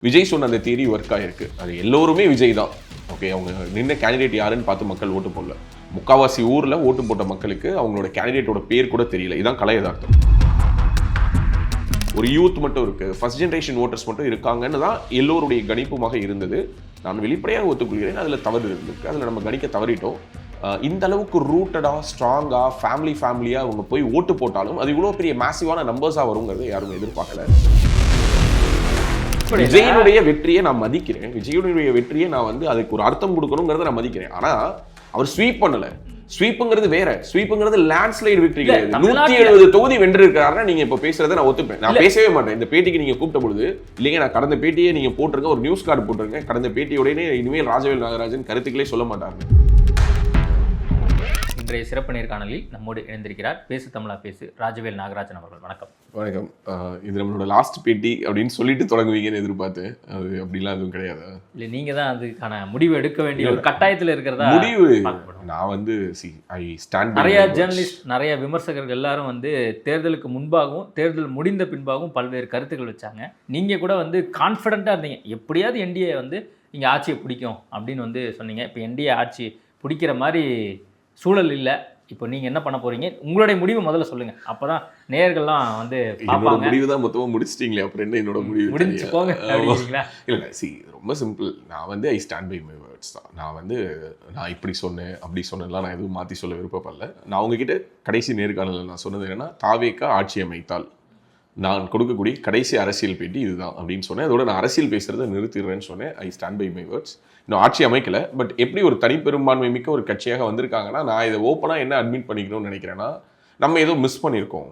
விஜய் சொன்ன அந்த theory work ஆயிருக்கு. அது எல்லோருமே விஜய் தான். ஓகே, அவங்க நின்ன கேண்டிடேட் யாருன்னு பார்த்து மக்கள் ஓட்டு போடல. முக்காவாசி ஊர்ல ஓட்டு போட்ட மக்களுக்கு அவங்களோட கேண்டிடேட்டோட பேர் கூட தெரியல. இதான் கலை யதார்த்தம். ஒரு யூத் மட்டும் இருக்கு, ஃபர்ஸ்ட் ஜெனரேஷன் ஓட்டர்ஸ் மட்டும் இருக்காங்கன்னு தான் எல்லோருடைய கணிப்புமாக இருந்தது. நான் வெளிப்படையாக ஒத்துக்கொள்கிறேன், அதில் தவறு இருந்திருக்கு. அதில் நம்ம கணிக்க தவறிட்டோம். இந்த அளவுக்கு ரூட்டடாக ஸ்ட்ராங்காக ஃபேமிலியாக அவங்க போய் ஓட்டு போட்டாலும் அது இவ்வளோ பெரிய மேசிவான நம்பர்ஸாக வருங்கிறத யாரும் எதிர்பார்க்கல. விஜயனுடைய வெற்றியை நான் மதிக்கிறேன். விஜயனுடைய வெற்றியை நான் அதுக்கு ஒரு அர்த்தம் கொடுக்கணுங்கிறத நான் மதிக்கிறேன். ஆனா அவர் ஸ்வீப் பண்ணல. ஸ்வீப்புங்கிறது வேற. ஸ்வீப்புங்கிறது லேண்ட்ஸ்லைடு வெற்றி கிடையாது. 170 தொகுதி வென்றிருக்காருன்னா நீங்க இப்ப பேசுறதை நான் ஒத்துப்பேன். நான் பேசவே மாட்டேன். இந்த பேட்டிக்கு நீங்க கூப்பிட்ட பொழுது இல்லைங்க, நான் கடந்த பேட்டியை நீங்க போட்டிருங்க, ஒரு நியூஸ் கார்டு போட்டிருங்க, கடந்த பேட்டியோடனே இனிமேல் ராஜவேல் நாகராஜன் கருத்துக்களே சொல்ல மாட்டாங்க. இன்றைய சிறப்பு நேர்காணலில் நம்மோடு இணைந்திருக்கிறார் பேசு தமிழா பேசு ராஜவேல் நாகராஜன் அவர்கள். வணக்கம். வணக்கம். இது நம்மளோட லாஸ்ட் பேட்டி அப்படின்னு சொல்லிட்டு தொடங்குவீங்கன்னு எதிர்பார்த்தேன். அது அப்படிலாம் எதுவும் கிடையாது. இல்லை, நீங்க தான் அதுக்கான முடிவு எடுக்க வேண்டிய ஒரு கட்டாயத்தில் இருக்கிறதா முடிவு. நான் நிறைய ஜேர்னலிஸ்ட், நிறைய விமர்சகர்கள் எல்லாரும் தேர்தலுக்கு முன்பாகவும் தேர்தல் முடிந்த பின்பாகவும் பல்வேறு கருத்துக்கள் வச்சாங்க. நீங்க கூட கான்ஃபிடென்ட்டாக இருந்தீங்க, எப்படியாவது என்டிஏ இங்கே ஆட்சியை பிடிக்கும் அப்படின்னு சொன்னீங்க. இப்போ என்டிஏ ஆட்சி பிடிக்கிற மாதிரி சூழல் இல்லை. இப்போ நீங்க என்ன பண்ண போறீங்க? உங்களுடைய முடிவு முதல்ல சொல்லுங்க, அப்பதான் நேயர்கள்லாம் பார்ப்பாங்க. முடிவு தான் மொத்தமா முடிச்சிட்டீங்களே, அப்புறம் என்ன என்னோட முடிவு? முடிஞ்சு போங்க அப்படிங்களா? இல்லை, ரொம்ப சிம்பிள். நான் I stand by my words தான். நான் இப்படி சொன்னேன் அப்படி சொன்னேன்லாம் நான் எதுவும் மாற்றி சொல்ல விருப்பப்படல. நான் உங்ககிட்ட கடைசி நேர்காணலில் நான் சொன்னது என்னன்னா, தாவேக்கா ஆட்சி அமைத்தால் நான் கொடுக்கக்கூடிய கடைசி அரசியல் பேட்டி இதுதான் அப்படின்னு சொன்னேன். அதோட நான் அரசியல் பேசுறதை நிறுத்திடுறேன்னு சொன்னேன். I stand by my words. இன்னும் ஆட்சி அமைக்கல, பட் எப்படி ஒரு தனிப்பெரும்பான்மை மிக்க ஒரு கட்சியாக வந்திருக்காங்கன்னா, நான் இதை ஓப்பனாக என்ன அட்மிட் பண்ணிக்கணும்னு நினைக்கிறேன்னா, நம்ம ஏதோ மிஸ் பண்ணியிருக்கோம்.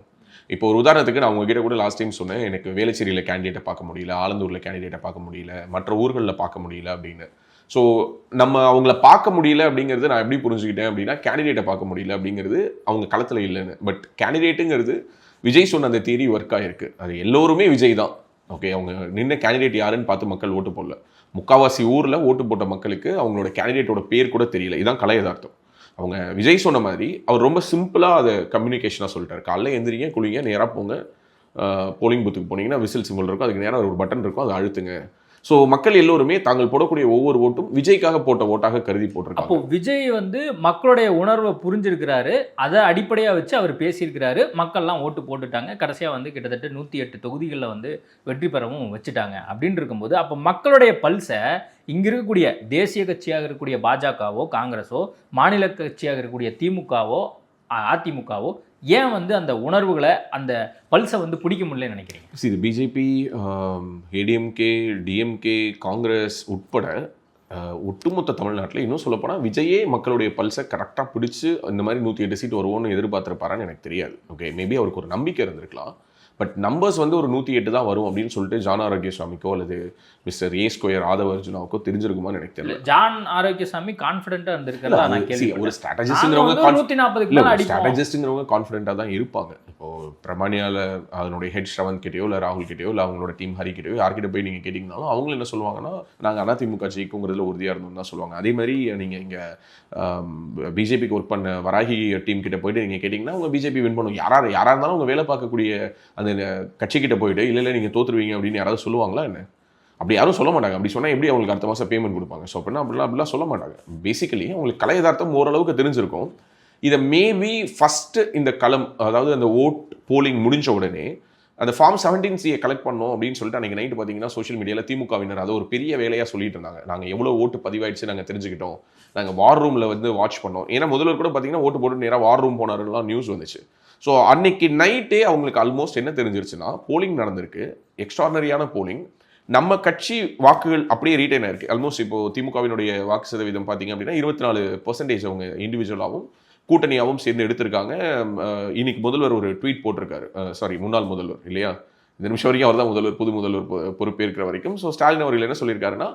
இப்போ ஒரு உதாரணத்துக்கு நான் உங்ககிட்ட கூட லாஸ்ட் டைம் சொன்னேன், எனக்கு வேளச்சேரியில் கேண்டிடேட்டை பார்க்க முடியல, ஆலந்தூரில் கேண்டிடேட்டை பார்க்க முடியல, மற்ற ஊர்களில் பார்க்க முடியல அப்படின்னு. ஸோ நம்ம அவங்கள பார்க்க முடியல அப்படிங்கிறது நான் எப்படி புரிஞ்சுக்கிட்டேன் அப்படின்னா, கேண்டிடேட்டை பார்க்க முடியல அப்படிங்கிறது அவங்க களத்தில் இல்லைன்னு. பட் கேண்டிடேட்டுங்கிறது விஜய் சொன்ன அந்த தியரி ஒர்க் ஆயிருக்கு. அது எல்லோருமே விஜய் தான். ஓகே, அவங்க நின்ன கேண்டிடேட் யாருன்னு பார்த்து மக்கள் ஓட்டு போடல. முக்காவாசி ஊரில் ஓட்டு போட்ட மக்களுக்கு அவங்களோட கேண்டிடேட்டோட பேர் கூட தெரியல. இதான் கலை யதார்த்தம். அவங்க விஜய் சொன்ன மாதிரி அவர் ரொம்ப சிம்பிளாக அதை கம்யூனிகேஷனாக சொல்லிட்டார். காலைல எந்திரிங்க, குளிங்க, நேராக போங்க, போலிங் பூத்துக்கு போனீங்கன்னா விசில் சிம்பிள் இருக்கும், அதுக்கு நேராக ஒரு பட்டன் இருக்கும், அதை அழுத்துங்க. ஸோ மக்கள் எல்லோருமே தாங்கள் போடக்கூடிய ஒவ்வொரு ஓட்டும் விஜய்க்காக போட்ட ஓட்டாக கருதி போட்டிருக்காங்க. அப்போ விஜய் மக்களுடைய உணர்வை புரிஞ்சிருக்கிறாரு, அதை அடிப்படையாக வச்சு அவர் பேசியிருக்கிறாரு. மக்கள்லாம் ஓட்டு போட்டுட்டாங்க. கடைசியாக கிட்டத்தட்ட 108 தொகுதிகளில் வெற்றி பெறவும் வச்சுட்டாங்க. அப்படின்னு இருக்கும்போது அப்போ மக்களுடைய பல்ஸை இங்கே இருக்கக்கூடிய தேசிய கட்சியாக இருக்கக்கூடிய பாஜகவோ காங்கிரஸோ, மாநில கட்சியாக இருக்கக்கூடிய திமுகவோ அதிமுகவோ ஏன் அந்த உணர்வுகளை, அந்த பல்ஸை பிடிக்க முடியலன்னு நினைக்கிறீங்க? இது பிஜேபி, ஏடிஎம்கே, டிஎம்கே, காங்கிரஸ் உட்பட ஒட்டுமொத்த தமிழ்நாட்டில் இன்னும் சொல்லப்போனால் விஜயே மக்களுடைய பல்ஸை கரெக்டாக பிடிச்சி இந்த மாதிரி 108 சீட் வருவோன்னு எதிர்பார்த்துருப்பாரான்னு எனக்கு தெரியாது. ஓகே, மேபி அவருக்கு ஒரு நம்பிக்கை இருந்திருக்கலாம். பட் நம்பர்ஸ் ஒரு 108 தான் வரும் அப்படின்னு சொல்லிட்டு ஜான் ஆரோக்கியசாமிக்கோ அல்லது மிஸ்டர் ஏ ஸ்கொயர் ஆதவ அர்ஜுனாவுக்கோ தெரிஞ்சிருக்குமான்னு எனக்கு தெரியல. ஜான் ஆரோக்கியசாமி கான்ஃபிடென்ட்டாக இருந்திருக்கிறதா நான் கேள்விப்பட்டேன். ஒரு ஸ்ட்ராட்டஜிஸ்ட்ங்கிறவங்க கான்ஃபிடென்ட்டாக தான் இருப்பாங்க. இப்போ பிரமாணியால அதனுடைய ஹெட் ஸ்ரவந்த் கிட்டேயோ இல்லை ராகுல் கிட்டேயோ இல்லை அவங்களோட டீம் ஹரி கிட்டேயோ யார்கிட்ட போய் நீங்கள் கேட்டிங்கனாலும் அவங்களும் என்ன சொல்லுவாங்கன்னா, நாங்கள் அதிமுக ஜெயிக்குங்கிறதுல உறுதியாக இருந்தோம் தான் சொல்லுவாங்க. அதே மாதிரி நீங்கள் இங்கே பிஜேபிக்கு ஒர்க் பண்ண வராகி டீம் கிட்ட போயிட்டு நீங்கள் கேட்டிங்கன்னா அவங்க பிஜேபி வின் பண்ணுவோம். யாராக இருந்தாலும் அவங்க வேலை பார்க்கக்கூடிய அந்த கட்சிக்கிட்ட போயிட்டு இல்லை நீங்கள் தோற்றுருவீங்க அப்படின்னு யாராவது சொல்லுவாங்களா என்ன? அப்படி யாரும் சொல்ல மாட்டாங்க. அப்படி சொன்னால் எப்படி அவங்களுக்கு அடுத்த மாதம் பேமெண்ட் கொடுப்பாங்க? ஸோ அப்படிலாம் சொல்ல மாட்டாங்க. பேசிக்கலி அவங்களுக்கு கலை யதார்த்தம் ஓரளவுக்கு தெரிஞ்சிருக்கும். இதை மேபி ஃபஸ்ட்டு இந்த களம், அதாவது அந்த ஓட் போலிங் முடிஞ்ச உடனே அந்த ஃபார்ம் 17C கலெக்ட் பண்ணோம் அப்படின்னு சொல்லிட்டு அன்றைக்கி நைட்டு பார்த்தீங்கன்னா சோஷியல் மீடியாவில் திமுகவினர் அதை ஒரு பெரிய வேலையாக சொல்லிட்டு இருந்தாங்க. நாங்கள் எவ்வளோ ஓட்டு பதிவாயிடுச்சு நாங்கள் தெரிஞ்சுக்கிட்டோம், நாங்கள் வார் ரூமில் வாட்ச் பண்ணோம். ஏன்னா முதல்வர் கூட பார்த்தீங்கன்னா ஓட்டு போட்டு நேராக வார் ரூம் போனாருலாம் நியூஸ் வந்துச்சு. ஸோ அன்னைக்கு நைட்டே அவங்களுக்கு ஆல்மோஸ்ட் என்ன தெரிஞ்சிருச்சுன்னா, போலிங் நடந்திருக்கு, எக்ஸ்ட்ரானரியான போலிங், நம்ம கட்சி வாக்குகள் அப்படியே ரீட்டைன் ஆயிருக்கு. ஆல்மோஸ்ட் இப்போ திமுகவினுடைய வாக்கு சதவீதம் பார்த்தீங்க அப்படின்னா 24% அவங்க இண்டிவிஜுவலாகவும் கூட்டணியாகவும் சேர்ந்து எடுத்திருக்காங்க. இன்னைக்கு முதல்வர் ஒரு ட்வீட் போட்டிருக்காரு, முன்னாள் முதல்வர் இல்லையா, இந்த நிமிஷம் வரைக்கும் அவர் தான் முதல்வர், புது முதல்வர் பொறுப்பேற்கிற வரைக்கும். ஸோ ஸ்டாலின் அவர்கள் என்ன சொல்லியிருக்காருன்னா,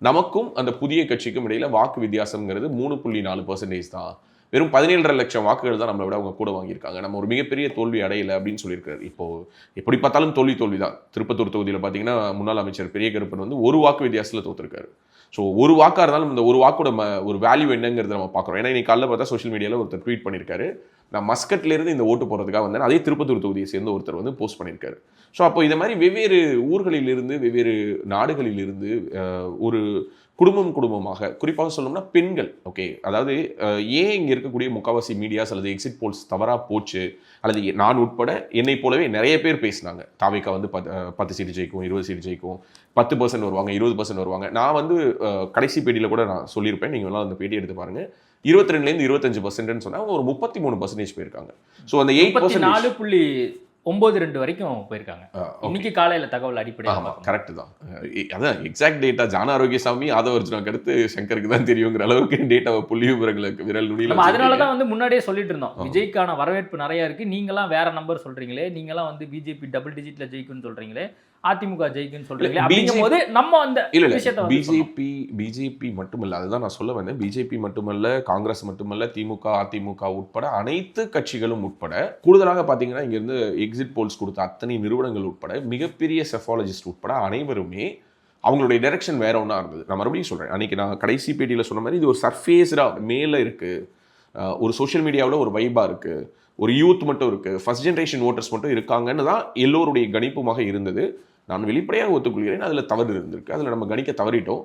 நமக்கும் அந்த புதிய கட்சிக்கும் இடையில வாக்கு வித்தியாசங்கிறது 3.4% தான், வெறும் 17.5 லட்சம் வாக்குகள் தான் நம்மளை விட அவங்க கூட வாங்கியிருக்காங்க, நம்ம ஒரு மிகப்பெரிய தோல்வி அடையலை அப்படின்னு சொல்லியிருக்காரு. இப்போ எப்படி பார்த்தாலும் தோல்வி தான். திருப்பத்தூர் தொகுதியில் பார்த்தீங்கன்னா முன்னாள் அமைச்சர் பெரிய கருப்பன் ஒரு வாக்கு வித்தியாசத்தில் தோற்றிருக்காரு. ஸோ ஒரு வாக்காக இருந்தாலும் இந்த ஒரு வாக்கோட ஒரு வேல்யூ என்னங்கிறத நம்ம பார்க்குறோம். ஏன்னா இன்னைக்கு காலையில் பார்த்தா சோஷியல் மீடியாவில் ஒருத்தர் ட்வீட் பண்ணியிருக்காரு, நான் மஸ்கட்லேருந்து இந்த ஓட்டு போகிறதுக்காக வந்தேன். அதே திருப்பத்தூர் தொகுதியை சேர்ந்த ஒருத்தர் வந்து போஸ்ட் பண்ணியிருக்காரு. ஸோ அப்போ இந்த மாதிரி வெவ்வேறு ஊர்களிலிருந்து வெவ்வேறு நாடுகளிலிருந்து ஒரு குடும்பமாக குறிப்பாக சொல்லணும்னா பெண்கள், ஓகே, அதாவது ஏன் இங்கே இருக்கக்கூடிய முக்காவாசி மீடியாஸ் அல்லது எக்ஸிட் போல்ஸ் தவறாக போச்சு, அல்லது நான் உட்பட என்னை போலவே நிறைய பேர் பேசினாங்க. தாவேகா வந்து 10 சீட்டு ஜெயிக்கும், 20 சீட்டு ஜெயிக்கும், 10% வருவாங்க, 20% வருவாங்க. நான் வந்து கடைசி பேட்டியில் கூட நான் சொல்லியிருப்பேன், நீங்கள் எல்லாம் அந்த பேட்டி எடுத்து பாருங்கள். 22லேருந்து 25% சொன்னால் அவங்க ஒரு 33% போயிருக்காங்க. ஸோ அந்த 8% 9.2 வரைக்கும் போயிருக்காங்க. இன்னைக்கு காலையில தகவல் அடிப்படையாக கரெக்ட் தான். அதான் எக்ஸாக்ட் டேட்டா ஜான ஆரோக்கியசாமி ஆதவர்ஜுனாக்கு அடுத்து சங்கருக்கு தான் தெரியுங்கிற அளவுக்கு டேட்டாவை புள்ளி விவரங்களுக்கு விரல் நுனியில். அதனாலதான் வந்து முன்னாடியே சொல்லிட்டு இருந்தோம், விஜய்க்கான வரவேற்பு நிறைய இருக்கு, நீங்களாம் வேற நம்பர் சொல்றீங்களே, நீங்களாம் வந்து பிஜேபி டபுள் டிஜிட்ல ஜெயிக்கும்னு சொல்றீங்களே, அதிமுக ஜெயிக்குன்னு சொல்றீங்களே, அப்படிங்கும்போது நம்ம அந்த பிஜேபி மட்டுமல்ல, அதுதான் நான் சொல்ல வந்தேன். பிஜேபி மட்டுமல்ல, காங்கிரஸ் மட்டுமல்ல, திமுக அதிமுக உட்பட அனைத்து கட்சிகளும் உட்பட, கூடுதலாக பாத்தீங்கன்னா இங்க இருந்து எக்ஸிட் போல்ஸ் கொடுத்த அத்தனை நிறுவனங்கள் உட்பட, மிகப்பெரிய செஃபாலஜிஸ்ட் உட்பட அனைவருமே அவங்களுடைய டைரக்ஷன் வேற ஒன்றா இருந்தது. நான் மறுபடியும் சொல்றேன், அன்னைக்கு நான் கடைசி பேட்டியில் சொன்ன மாதிரி இது ஒரு சர்ஃபேஸ்டா மேலே இருக்கு, ஒரு சோஷியல் மீடியாவில் ஒரு வைபா இருக்கு, ஒரு யூத் மட்டும் இருக்கு, ஃபர்ஸ்ட் ஜென்ரேஷன் ஓட்டர்ஸ் மட்டும் இருக்காங்கன்னு தான் எல்லோருடைய கணிப்புமாக இருந்தது. நான் வெளிப்படையாக ஒத்துக்கொள்கிறேன், அதில் தவறு இருந்திருக்கு, அதில் நம்ம கணிக்க தவறிட்டோம்.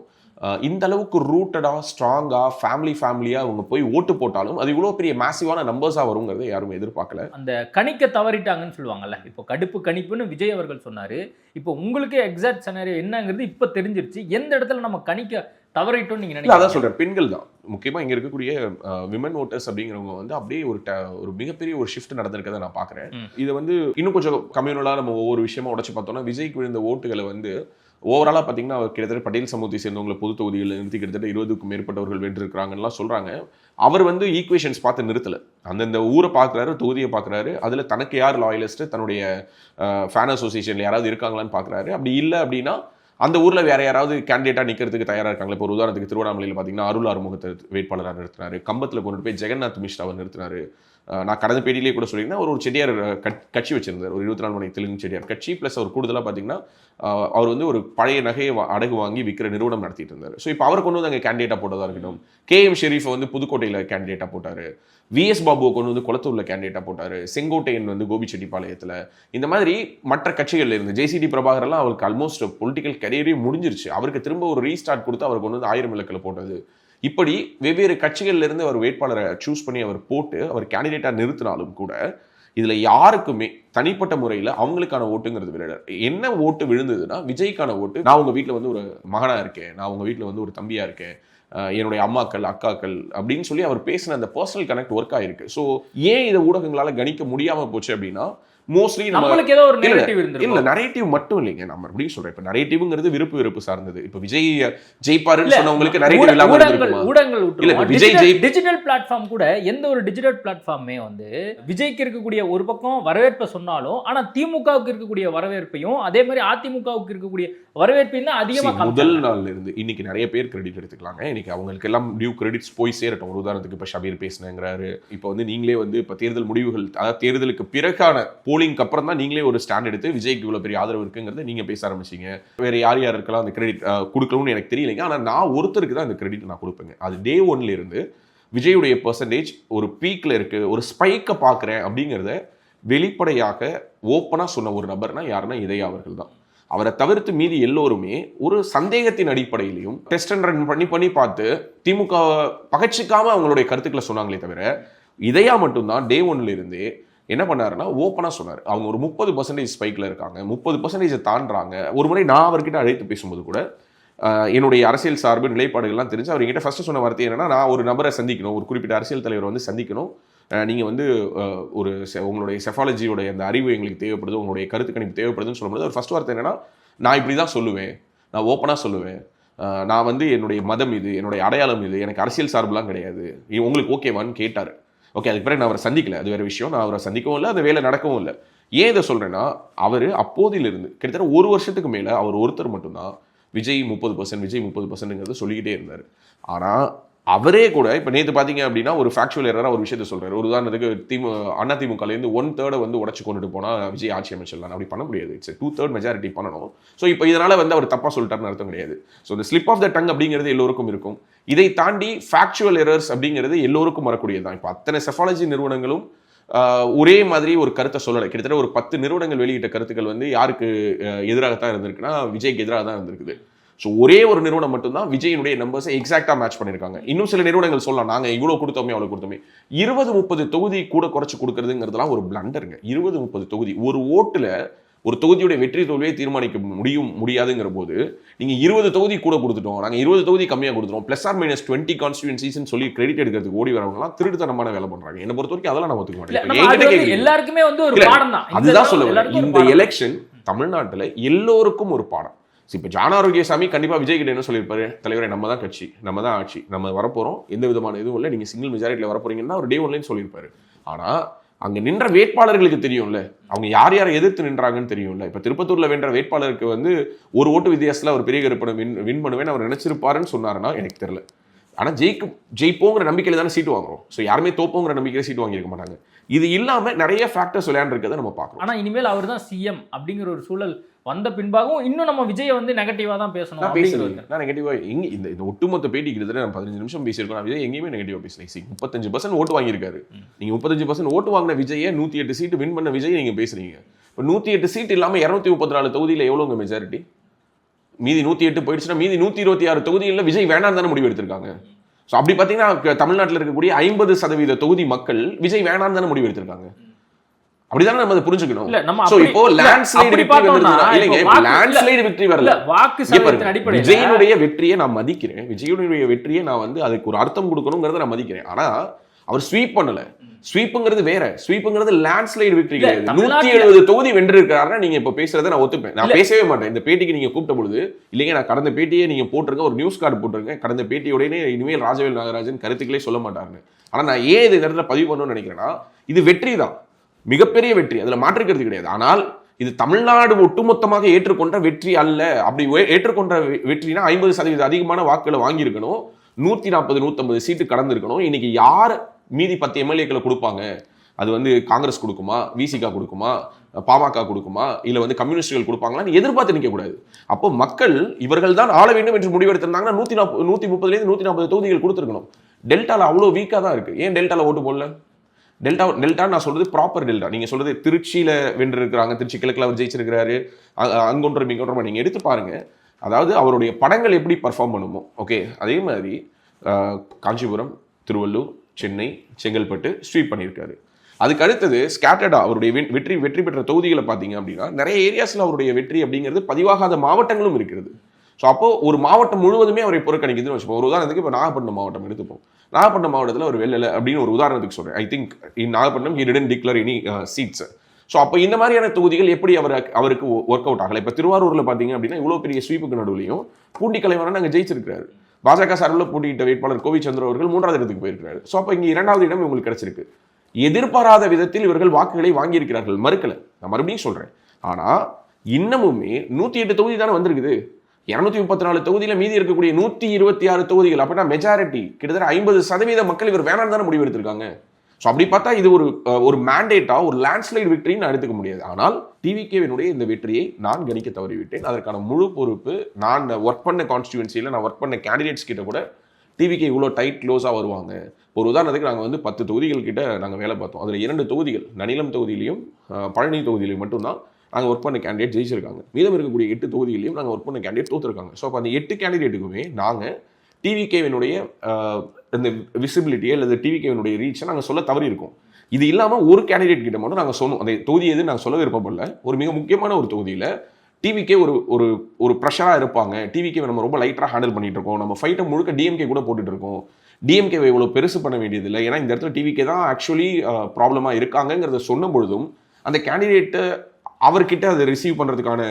இந்த அளவுக்கு ரூட்டடாக ஸ்ட்ராங்காக ஃபேமிலியாக அவங்க போய் ஓட்டு போட்டாலும் அது இவ்வளோ பெரிய மேசிவான நம்பர்ஸாக வருங்கிறத யாரும் எதிர்பார்க்கல. அந்த கணிக்க தவறிட்டாங்கன்னு சொல்லுவாங்கல்ல, இப்போ கடுப்பு கணிப்புன்னு விஜய் அவர்கள் சொன்னார். இப்போ உங்களுக்கு எக்ஸாக்ட் சினாரியோ என்னங்கிறது இப்போ தெரிஞ்சிருச்சு. எந்த இடத்துல நம்ம கணிக்க தவறிட்டோம் நீங்க நினைக்கிறீங்க? அதான் சொல்றேன், பெண்கள் தான் முக்கியமாக இங்கே இருக்கக்கூடிய விமன் ஓட்டர்ஸ் அப்படிங்கிறவங்க வந்து அப்படியே ஒரு மிகப்பெரிய ஒரு ஷிஃப்ட் நடந்திருக்கதை நான் பார்க்குறேன். இதை வந்து இன்னும் கொஞ்சம் கம்யூனலாக நம்ம ஒவ்வொரு விஷயமா உடச்சு பார்த்தோம்னா, விஜய்க்கு விழுந்த ஓட்டுகளை வந்து ஓவராலாக பார்த்தீங்கன்னா அவர் கிட்டத்தட்ட பட்டேல் சமூகத்தை சேர்ந்தவங்களை பொது தொகுதிகளில் நிறுத்தி கிட்டத்தட்ட 20க்கும் மேற்பட்டவர்கள் வென்றிருக்கிறாங்கலாம் சொல்கிறாங்க. அவர் வந்து ஈக்குவேஷன்ஸ் பார்த்து நிறுத்தலை, அந்தந்த ஊரை பார்க்குறாரு, தொகுதியை பார்க்குறாரு, அதில் தனக்கு யார் லாயலிஸ்ட்டு, தன்னுடைய ஃபேன் அசோசியேஷனில் யாராவது இருக்காங்களான்னு பார்க்குறாரு. அப்படி இல்லை அப்படின்னா அந்த ஊரில் வேற யாராவது கேண்டிடேட்டாக நிற்கிறதுக்கு தயாராக இருக்காங்களா. இப்போ ஒரு உதாரணத்துக்கு திருவண்ணாமலையில் பார்த்தீங்கன்னா அருள் ஆறுமுகத்தை வேட்பாளராக நிறுத்தினார், கம்பத்தில் கொண்டு போய் ஜெகநாத் மிஸ்ராவை நிறுத்தினார். நான் கடந்த பேட்டியிலே கூட சொல்லியிருந்தேன், ஒரு செட்டியார் கட்சி வச்சிருந்தார், ஒரு 24 மணி தெலுங்கு செட்டியார் கட்சி. ப்ளஸ் அவர் கூடுதலாக பார்த்தீங்கன்னா அவர் வந்து ஒரு பழைய நகையை அடகு வாங்கி விற்கிற நிறுவனம் நடத்திட்டு இருந்தார். ஸோ இப்போ அவர் கொண்டு வந்து அங்கே கேண்டிடேட்டாக போட்டதாக இருக்கட்டும், KM ஷெரீஃபை வந்து புதுக்கோட்டையில் கேண்டிடேட்டாக போட்டார், VS பாபுவை கொண்டு வந்து குளத்தூரில் கேண்டிடேட்டாக போட்டார், செங்கோட்டையன் வந்து கோபிச்செட்டிப்பாளையத்தில். இந்த மாதிரி மற்ற கட்சிகளில் இருந்து JCD பிரபாகரெல்லாம் அவருக்கு ஆல்மோஸ்ட் பொலிட்டிக்கல் கரியரே முடிஞ்சிருச்சு, அவருக்கு திரும்ப ஒரு ரீஸ்டார்ட் கொடுத்து அவர் கொண்டு வந்து 1000 விளக்கில் போட்டது. இப்படி வெவ்வேறு கட்சிகள்லேருந்து அவர் வேட்பாளரை சூஸ் பண்ணி அவர் போட்டு அவர் கேண்டிடேட்டாக நிறுத்தினாலும் கூட இதில் யாருக்குமே தனிப்பட்ட முறையில் அவங்களுக்கான ஓட்டுங்கிறது விளையாட என்ன ஓட்டு விழுந்ததுன்னா, விஜய்க்கான ஓட்டு. நான் உங்கள் வீட்டில் வந்து ஒரு மகனாக இருக்கேன், நான் உங்கள் வீட்டில் வந்து ஒரு தம்பியாக இருக்கேன், என்னுடைய அம்மாக்கள் அக்காக்கள் அப்படின்னு சொல்லி அவர் பேசின அந்த பர்சனல் கனெக்ட் ஒர்க் ஆயிருக்கு. ஸோ ஏன் இதை ஊடகங்களால் கணிக்க முடியாமல் போச்சு அப்படின்னா, மோஸ்ட்லி நம்மளுக்கு ஏதோ ஒரு நரேட்டிவ் இருந்தது. இல்ல நரேட்டிவ் மட்டும் இல்லைங்க, நம்ம அப்படி சொல்றேன். இப்ப நரேட்டிவ்ங்கிறது விருப்பு வெறுப்பு சார்ந்தது. இப்ப விஜய் ஜெயிப்பாருன்னு சொன்னவங்களுக்கு நரேட்டிவ் இல்லாம ஊடகங்கள் இல்ல, விஜய் டிஜிட்டல் பிளாட்ஃபார்ம் கூட எந்த ஒரு டிஜிட்டல் பிளாட்ஃபார்மே வந்து விஜய்க்கு இருக்கக்கூடிய ஒரு பக்கம் வரவேற்பை சொன்னாலும், ஆனா திமுகவுக்கு இருக்கக்கூடிய வரவேற்பையும் அதே மாதிரி அதிமுகவுக்கு இருக்கக்கூடிய வரவேற்பையும் தான் அதிகமா. முதல் நாள்ல இருந்து இன்னைக்கு நிறைய பேர் கிரெடிட் எடுத்துக்கலாங்க. இன்னைக்கு அவங்களுக்கு எல்லாம் டியூ கிரெடிட்ஸ் போய் சேரட்டும். ஒரு உதாரணத்துக்கு இப்ப ஷபீர் பேசினேங்கிறாரு. இப்ப வந்து நீங்களே வந்து இப்ப தேர்தல் முடிவுகள், அதாவது தேர்தலுக்கு பிறகான போலிங்க்கு அப்புறம் தான் நீங்களே ஒரு ஸ்டாண்ட் எடுத்து விஜய்க்கு இவ்வளவு பெரிய ஆதரவு இருக்குங்கிறத நீங்க பேச ஆரம்பிச்சீங்க. வேற யார் யாருக்கெல்லாம் அந்த கிரெடிட் கொடுக்கணும்னு எனக்கு தெரியலைங்க. ஆனா நான் ஒருத்தருக்கு தான் அந்த கிரெடிட் நான் கொடுப்பேங்க. அது டே 1ல இருந்து விஜயுடைய பெர்சன்டேஜ் ஒரு பீக்ல இருக்கு, ஒரு ஸ்பைக்கை பார்க்குறேன் அப்படிங்கிறத வெளிப்படையாக ஓப்பனா சொன்ன ஒரு நபர்னா யாருன்னா இதயா அவர்கள் தான். அவரை தவிர்த்து மீதி எல்லோருமே ஒரு சந்தேகத்தின் அடிப்படையிலையும் டெஸ்ட் அண்ட் ரன் பண்ணி பார்த்து திமுக பகச்சிக்காம அவங்களுடைய கருத்துக்களை சொன்னாங்களே தவிர, இதயா மட்டும்தான் டே 1ல இருந்தே என்ன பண்ணாருன்னா ஓப்பனாக சொன்னார். அவங்க ஒரு 30% ஸ்பைக்கில் இருக்காங்க, 30% தாண்டுறாங்க. ஒரு முறை நான் அவர்கிட்ட அழைத்து பேசும்போது கூட என்னுடைய அரசியல் சார்பு நிலைப்பாடுகள்லாம் தெரிஞ்சு அவர் என்கிட்ட ஃபர்ஸ்ட் சொன்ன வார்த்தை என்னன்னா, நான் ஒரு நபரை சந்திக்கணும், ஒரு குறிப்பிட்ட அரசியல் தலைவரை வந்து சந்திக்கணும், நீங்கள் வந்து ஒரு உங்களுடைய செஃபாலஜியோடைய அந்த அறிவு எங்களுக்கு தேவைப்படுது, உங்களுடைய கருத்து கணிப்பு தேவைப்படுதுன்னு சொல்லும்போது அவர் ஃபர்ஸ்ட் வார்த்தை என்னன்னா, நான் இப்படி தான் சொல்லுவேன், நான் ஓப்பனாக சொல்லுவேன், நான் வந்து என்னுடைய மதம் இது, என்னுடைய அடையாளம் இது, எனக்கு அரசியல் சார்புலாம் கிடையாது, உங்களுக்கு ஓகேவான்னு கேட்டார். ஓகே, அதுக்கு பிறகு நான் அவரை சந்திக்கல, அது வேறு விஷயம். நான் அவரை சந்திக்கவும் இல்லை, அந்த வேலை நடக்கவும் இல்லை. ஏன் இதை சொல்கிறேன்னா, அவர் அப்போதிலிருந்து கிட்டத்தட்ட ஒரு வருஷத்துக்கு மேலே அவர் ஒருத்தர் மட்டும்தான் விஜய் 30%, விஜய் 30%ங்கிறது சொல்லிக்கிட்டே இருந்தார். ஆனால் அவரே கூட இப்போ நேற்று பார்த்தீங்க அப்படின்னா ஒரு ஃபேக்சுவல் எரராக ஒரு விஷயத்தை சொல்கிறார். ஒரு உதாரணத்துக்கு அதிமுகலேருந்து 1/3 வந்து உடச்சு கொண்டுட்டு போனால் விஜய் ஆட்சி அமைச்சிடலாம். அப்படி பண்ண முடியாது. இட்ஸ் 2/3 மெஜாரிட்டி பண்ணணும். ஸோ இப்போ இதனால் வந்து அவர் தப்பாக சொல்லிட்டாருன்னு அர்த்தம் கிடையாது. ஸோ இந்த ஸ்லிப் ஆஃப் த டங் அப்படிங்கிறது எல்லோருக்கும் இருக்கும். இதை தாண்டி ஃபேக்சுவல் எரர்ஸ் அப்படிங்கிறது எல்லோருக்கும் வரக்கூடியது தான். இப்போ அத்தனை செஃபாலஜி நிறுவனங்களும் ஒரே மாதிரி ஒரு கருத்தை சொல்லலை. கிட்டத்தட்ட ஒரு 10 நிறுவனங்கள் வெளியிட்ட கருத்துக்கள் வந்து யாருக்கு எதிராகத்தான் இருந்திருக்குன்னா விஜய்க்கு எதிராக தான் இருந்திருக்குது. ஸோ ஒரே ஒரு நிறுவனம் மட்டும்தான் விஜயினுடைய நம்பர்ஸை எக்ஸாக்டாக மேட்ச் பண்ணியிருக்காங்க. இன்னும் சில நிறுவனங்கள் சொல்லலாம் நாங்கள் இவ்வளோ கொடுத்தோமே அவ்வளோ கொடுத்தோமே. 20-30 தொகுதி கூட குறைச்சி கொடுக்கறதுங்கிறதுலாம் ஒரு பிளண்டருங்க. 20-30 தொகுதி ஒரு ஓட்டுல ஒரு தொகுதியுடைய வெற்றி தோல்வியை தீர்மானிக்க முடியாதுங்கிற போது நீங்க 20 தொகுதி கூட கொடுத்துட்டோம், நாங்க 20 தொகுதி கம்மியா கொடுத்துட்டோம், +or-20 கான்ஸ்டிட்யூன்சிஸ் சொல்லி கிரெடிட் எடுக்கிறதுக்கு ஓடி வரவங்கலாம் திருட்டுத்தனமான வேலை பண்றாங்க. என்ன பொறுத்த வரைக்கும் அதெல்லாம் நான் ஒத்துக்க மாட்டேன். எல்லாருக்குமே வந்து ஒரு பாடம் தான். அதுதான் சொல்லுவேன். இந்த எலெக்ஷன் தமிழ்நாட்டுல எல்லோருக்கும் ஒரு பாடம். இப்போ ஜான் ஆரோக்கியசாமி கண்டிப்பா விஜய் கிட்ட என்ன சொல்லியிருப்பாரு, தலைவரை நம்ம தான் கட்சி, நம்ம தான் ஆட்சி, நம்ம வரப்போறோம், எந்த விதமான இதுவும் இல்லை, நீங்க சிங்கிள் மெஜாரிட்டியில் வரப்போறீங்கன்னா ஒரு டே ஒன்லைன் சொல்லியிருப்பாரு. ஆனா அங்க நின்ற வேட்பாளர்களுக்கு தெரியும்ல, அவங்க யார் யாரை எதிர்த்து நின்றாங்கன்னு தெரியும்ல. இப்ப திருப்பத்தூர்ல வென்ற வேட்பாளருக்கு வந்து ஒரு ஓட்டு வித்தியாசத்துல அவர் பெரிய கருப்பனை வின் பண்ணுவேன்னு அவர் நினைச்சிருப்பாருன்னு சொன்னாருன்னா எனக்கு தெரியல. ஆனா ஜெயிப்போங்கிற நம்பிக்கையில தானே சீட்டு வாங்குறோம். ஸோ யாருமே தோப்போங்கிற நம்பிக்கையில சீட்டு வாங்கியிருக்க மாட்டாங்க. இது இல்லாம நிறைய ஃபேக்டர்ஸ் விளையாண்டுருக்கதை நம்ம பார்க்கணும். ஆனா இனிமேல் அவர் தான் சிஎம் அப்படிங்கிற ஒரு சூழல் வந்த பின்பாகவும் இன்னும் நம்ம விஜயை வந்து நெகட்டிவா தான் பேசணும். நான் நெகட்டிவா இந்த ஒட்டுமொத்த பேட்டி கிட்டத்தட்ட நான் 15 நிமிஷம் பேசியிருக்கோம். நான் விஜய் எங்கேயுமே நெகட்டிவா பேசல. 35% ஓட்டு வாங்கியிருக்காரு. நீங்க 35% ஓட்டு வாங்கின விஜயை 108 சீட்டு வின் பண்ண விஜய் நீங்க பேசுறீங்க. இப்போ 108 சீட் இல்லாம 234 தொகுதியில எவ்வளவுங்க மெஜாரிட்டி? மீதி 108 போயிடுச்சுன்னா மீதி 126 தொகுதியில் விஜய் வேணாம் தானே முடிவு எடுத்திருக்காங்க. ஸோ அப்படி பார்த்தீங்கன்னா தமிழ்நாட்டில் இருக்கக்கூடிய 50% தொகுதி மக்கள் விஜய் வேணாம் தானே முடிவு எடுத்திருக்காங்க. அப்படிதானே நம்ம அதை புரிஞ்சுக்கணும். சோ இப்போ லேண்ட்ஸ்லைட் விக்டரி வரதுனா இல்லங்க, லேண்ட்ஸ்லைட் விக்டரி வரல. வாக்கு சதவீதத்தின் அடிப்படையில் விஜயினுடைய வெற்றியை நான் மதிக்கிறேன். விஜயினுடைய வெற்றியை நான் வந்து அதுக்கு ஒரு அர்த்தம் கொடுக்கணும்ங்கறத நான் மதிக்கிறேன். ஆனா அவர் ஸ்வீப் பண்ணல. ஸ்வீப்புங்கிறது வேற, ஸ்வீப்புங்கிறது லேண்ட்ஸ்லைட் விக்டரி கிடையாது. 170 தொகுதி வென்றிருக்காருன்னா நீங்க இப்ப பேசுறத நான் ஒத்துப்பேன். நான் பேசவே மாட்டேன். இந்த பேட்டிக்கு நீங்க கூப்பிட்ட பொழுது இல்லைங்க நான் கடந்த பேட்டியே நீங்க போட்டிருங்க, ஒரு நியூஸ் கார்டு போட்டிருங்க, கடந்த பேட்டியோடனே இனிமேல் ராஜவேல் நாகராஜன் கருத்துக்களே சொல்ல மாட்டாருன்னு. ஆனா நான் ஏன் இந்த நேரத்தில் பதிவு பண்ணணும்னு நினைக்கிறேன்னா இது வெற்றி தான், மிகப்பெரிய வெற்றி, அதுல மாற்றுக்கிறது கிடையாது. ஆனால் இது தமிழ்நாடு ஒட்டுமொத்தமாக ஏற்றுக்கொண்ட வெற்றி அல்ல. அப்படி ஏற்றுக்கொண்ட வெற்றினா 50% அதிகமான வாக்குகளை வாங்கியிருக்கணும், 140-150 சீட்டு கடந்திருக்கணும். இன்னைக்கு யார் மீதி 10 எம்எல்ஏக்களை கொடுப்பாங்க? அது வந்து காங்கிரஸ் கொடுக்குமா, விசிகா கொடுக்குமா, பாமக கொடுக்குமா, இல்ல வந்து கம்யூனிஸ்டுகள் கொடுப்பாங்களான்னு எதிர்பார்த்து நிற்க கூடாது. அப்போ மக்கள் இவர்கள் தான் ஆள வேண்டும் என்று முடிவெடுத்திருந்தாங்கன்னா 130 140 தொகுதிகள் கொடுத்துருக்கணும். டெல்டால அவ்வளவு வீக்கா தான் இருக்கு. ஏன் டெல்டால ஓட்டு போடல? டெல்டா நான் சொல்றது ப்ராப்பர் டெல்டா. நீங்க சொல்றது திருச்சியில வென்றிருக்கிறாங்க, திருச்சி கிழக்குல அவர் ஜெயிச்சிருக்கிறாரு, அங்கொன்றும் இங்கொன்றும் நீங்க எடுத்து பாருங்க. அதாவது அவருடைய படங்கள் எப்படி பர்ஃபார்ம் பண்ணுமோ ஓகே, அதே மாதிரி காஞ்சிபுரம், திருவள்ளூர், சென்னை, செங்கல்பட்டு ஸ்வீப் பண்ணியிருக்காரு. அதுக்கு அடுத்தது ஸ்கேட்டர்டா அவருடைய வெற்றி பெற்ற தொகுதிகளை பார்த்தீங்க அப்படின்னா நிறைய ஏரியாஸ்ல அவருடைய வெற்றி அப்படிங்கிறது பதிவாகாத மாவட்டங்களும் இருக்கிறது. ஸோ அப்போ ஒரு மாவட்டம் முழுவதுமே அவரை புறக்கணிக்குதுன்னு வச்சுப்போம். ஒரு உதாரணத்துக்கு இப்போ நாகப்பட்டினம் மாவட்டம் எடுத்துப்போம். நாகப்பட்டினம் மாவட்டத்தில் ஒரு வெள்ளலை அப்படின்னு ஒரு உதாரணத்துக்கு சொல்றேன். I think in Nagapattinam he didn't declare any seats. So அப்போ இந்த மாதிரியான தொகுதிகள் எப்படி அவருக்கு ஒர்க் அவுட் ஆகலை? இப்போ திருவாரூர்ல பார்த்தீங்க அப்படின்னா இவ்வளோ பெரிய ஸ்வீப்புக்கு நடுவுலையும் பூண்டி கலைவாணன் அங்கே ஜெயிச்சிருக்காரு. பாஜக சார்பில் போட்டியிட்ட வேட்பாளர் கோவிச்சந்திர அவர்கள் 3வது இடத்துக்கு போயிருக்கிறாரு. ஸோ அப்போ இங்கே 2வது இடம் இவங்களுக்கு கிடைச்சிருக்கு. எதிர்பாராத விதத்தில் இவர்கள் வாக்குகளை வாங்கியிருக்கிறார்கள், மறுக்கல, நான் மறுபடியும் சொல்றேன். ஆனா இன்னமுமே 108 தொகுதி தானே வந்திருக்குது. 234 தொகுதியில மீதி இருக்கக்கூடிய 126 தொகுதிகள் அப்படின்னா மெஜாரிட்டி கிட்டத்தட்ட 50% மக்கள் இவர் வேணாம் தானே முடிவு எடுத்திருக்காங்க. ஸோ அப்படி பார்த்தா இது ஒரு மேண்டேட்டா, ஒரு லேண்ட்ஸ்லைட் விக்டரின்னு நான் எடுத்துக்க முடியாது. ஆனால் டிவிகேவினுடைய இந்த வெற்றியை நான் கணிக்க தவறிவிட்டேன். அதற்கான முழு பொறுப்பு நான் ஒர்க் பண்ண கான்ஸ்டியூன்சியில் நான் ஒர்க் பண்ண கேண்டிடேட்ஸ் கிட்ட கூட டிவிகே இவ்வளோ டைட் க்ளோஸாக வருவாங்க. ஒரு உதாரணத்துக்கு நாங்கள் வந்து 10 தொகுதிகள் கிட்ட நாங்கள் வேலை பார்த்தோம். அதில் 2 தொகுதிகள் நனிலம் தொகுதியிலையும் பழனி தொகுதியிலையும் மட்டும்தான் நாங்கள் ஒர்க் பண்ண கேண்டிடேட் ஜெயிச்சிருக்காங்க. மீதம் இருக்கக்கூடிய 8 தொகுதியிலையும் நாங்கள் ஒர்க் பண்ண கேண்டிடேட் தோற்றுருக்காங்க. ஸோ அப்போ அந்த 8 கேண்டிடேட்டுக்குமே நாங்கள் டிவிகேவினுடைய இந்த விசிபிலிட்டியை அல்லது டிவிகேவினுடைய ரீச்சை நாங்கள் சொல்ல தவறி இருக்கோம். இது இல்லாமல் ஒரு கேண்டிடேட் கிட்ட மட்டும் நாங்கள் சொன்னோம். அந்த தொகுதி எது நாங்கள் சொல்ல விருப்பப்படல. ஒரு மிக முக்கியமான ஒரு தொகுதியில் டிவிகே ஒரு ப்ரெஷராக இருப்பாங்க, டிவிகே நம்ம ரொம்ப லைட்டாக ஹேண்டில் பண்ணிட்டு இருக்கோம், நம்ம ஃபைட்டை முழுக்க டிஎம்கே கூட போட்டுட்டு இருக்கோம், டிஎம்கேவை இவ்வளோ பெருசு பண்ண வேண்டியதில்லை, ஏன்னா இந்த இடத்துல டிவிகே தான் ஆக்சுவலி ப்ராப்ளமாக இருக்காங்கிறத சொன்ன பொழுதும் அந்த கேண்டிடேட்டை அவர்கிட்ட அதை ரிசீவ் பண்ணுறதுக்கான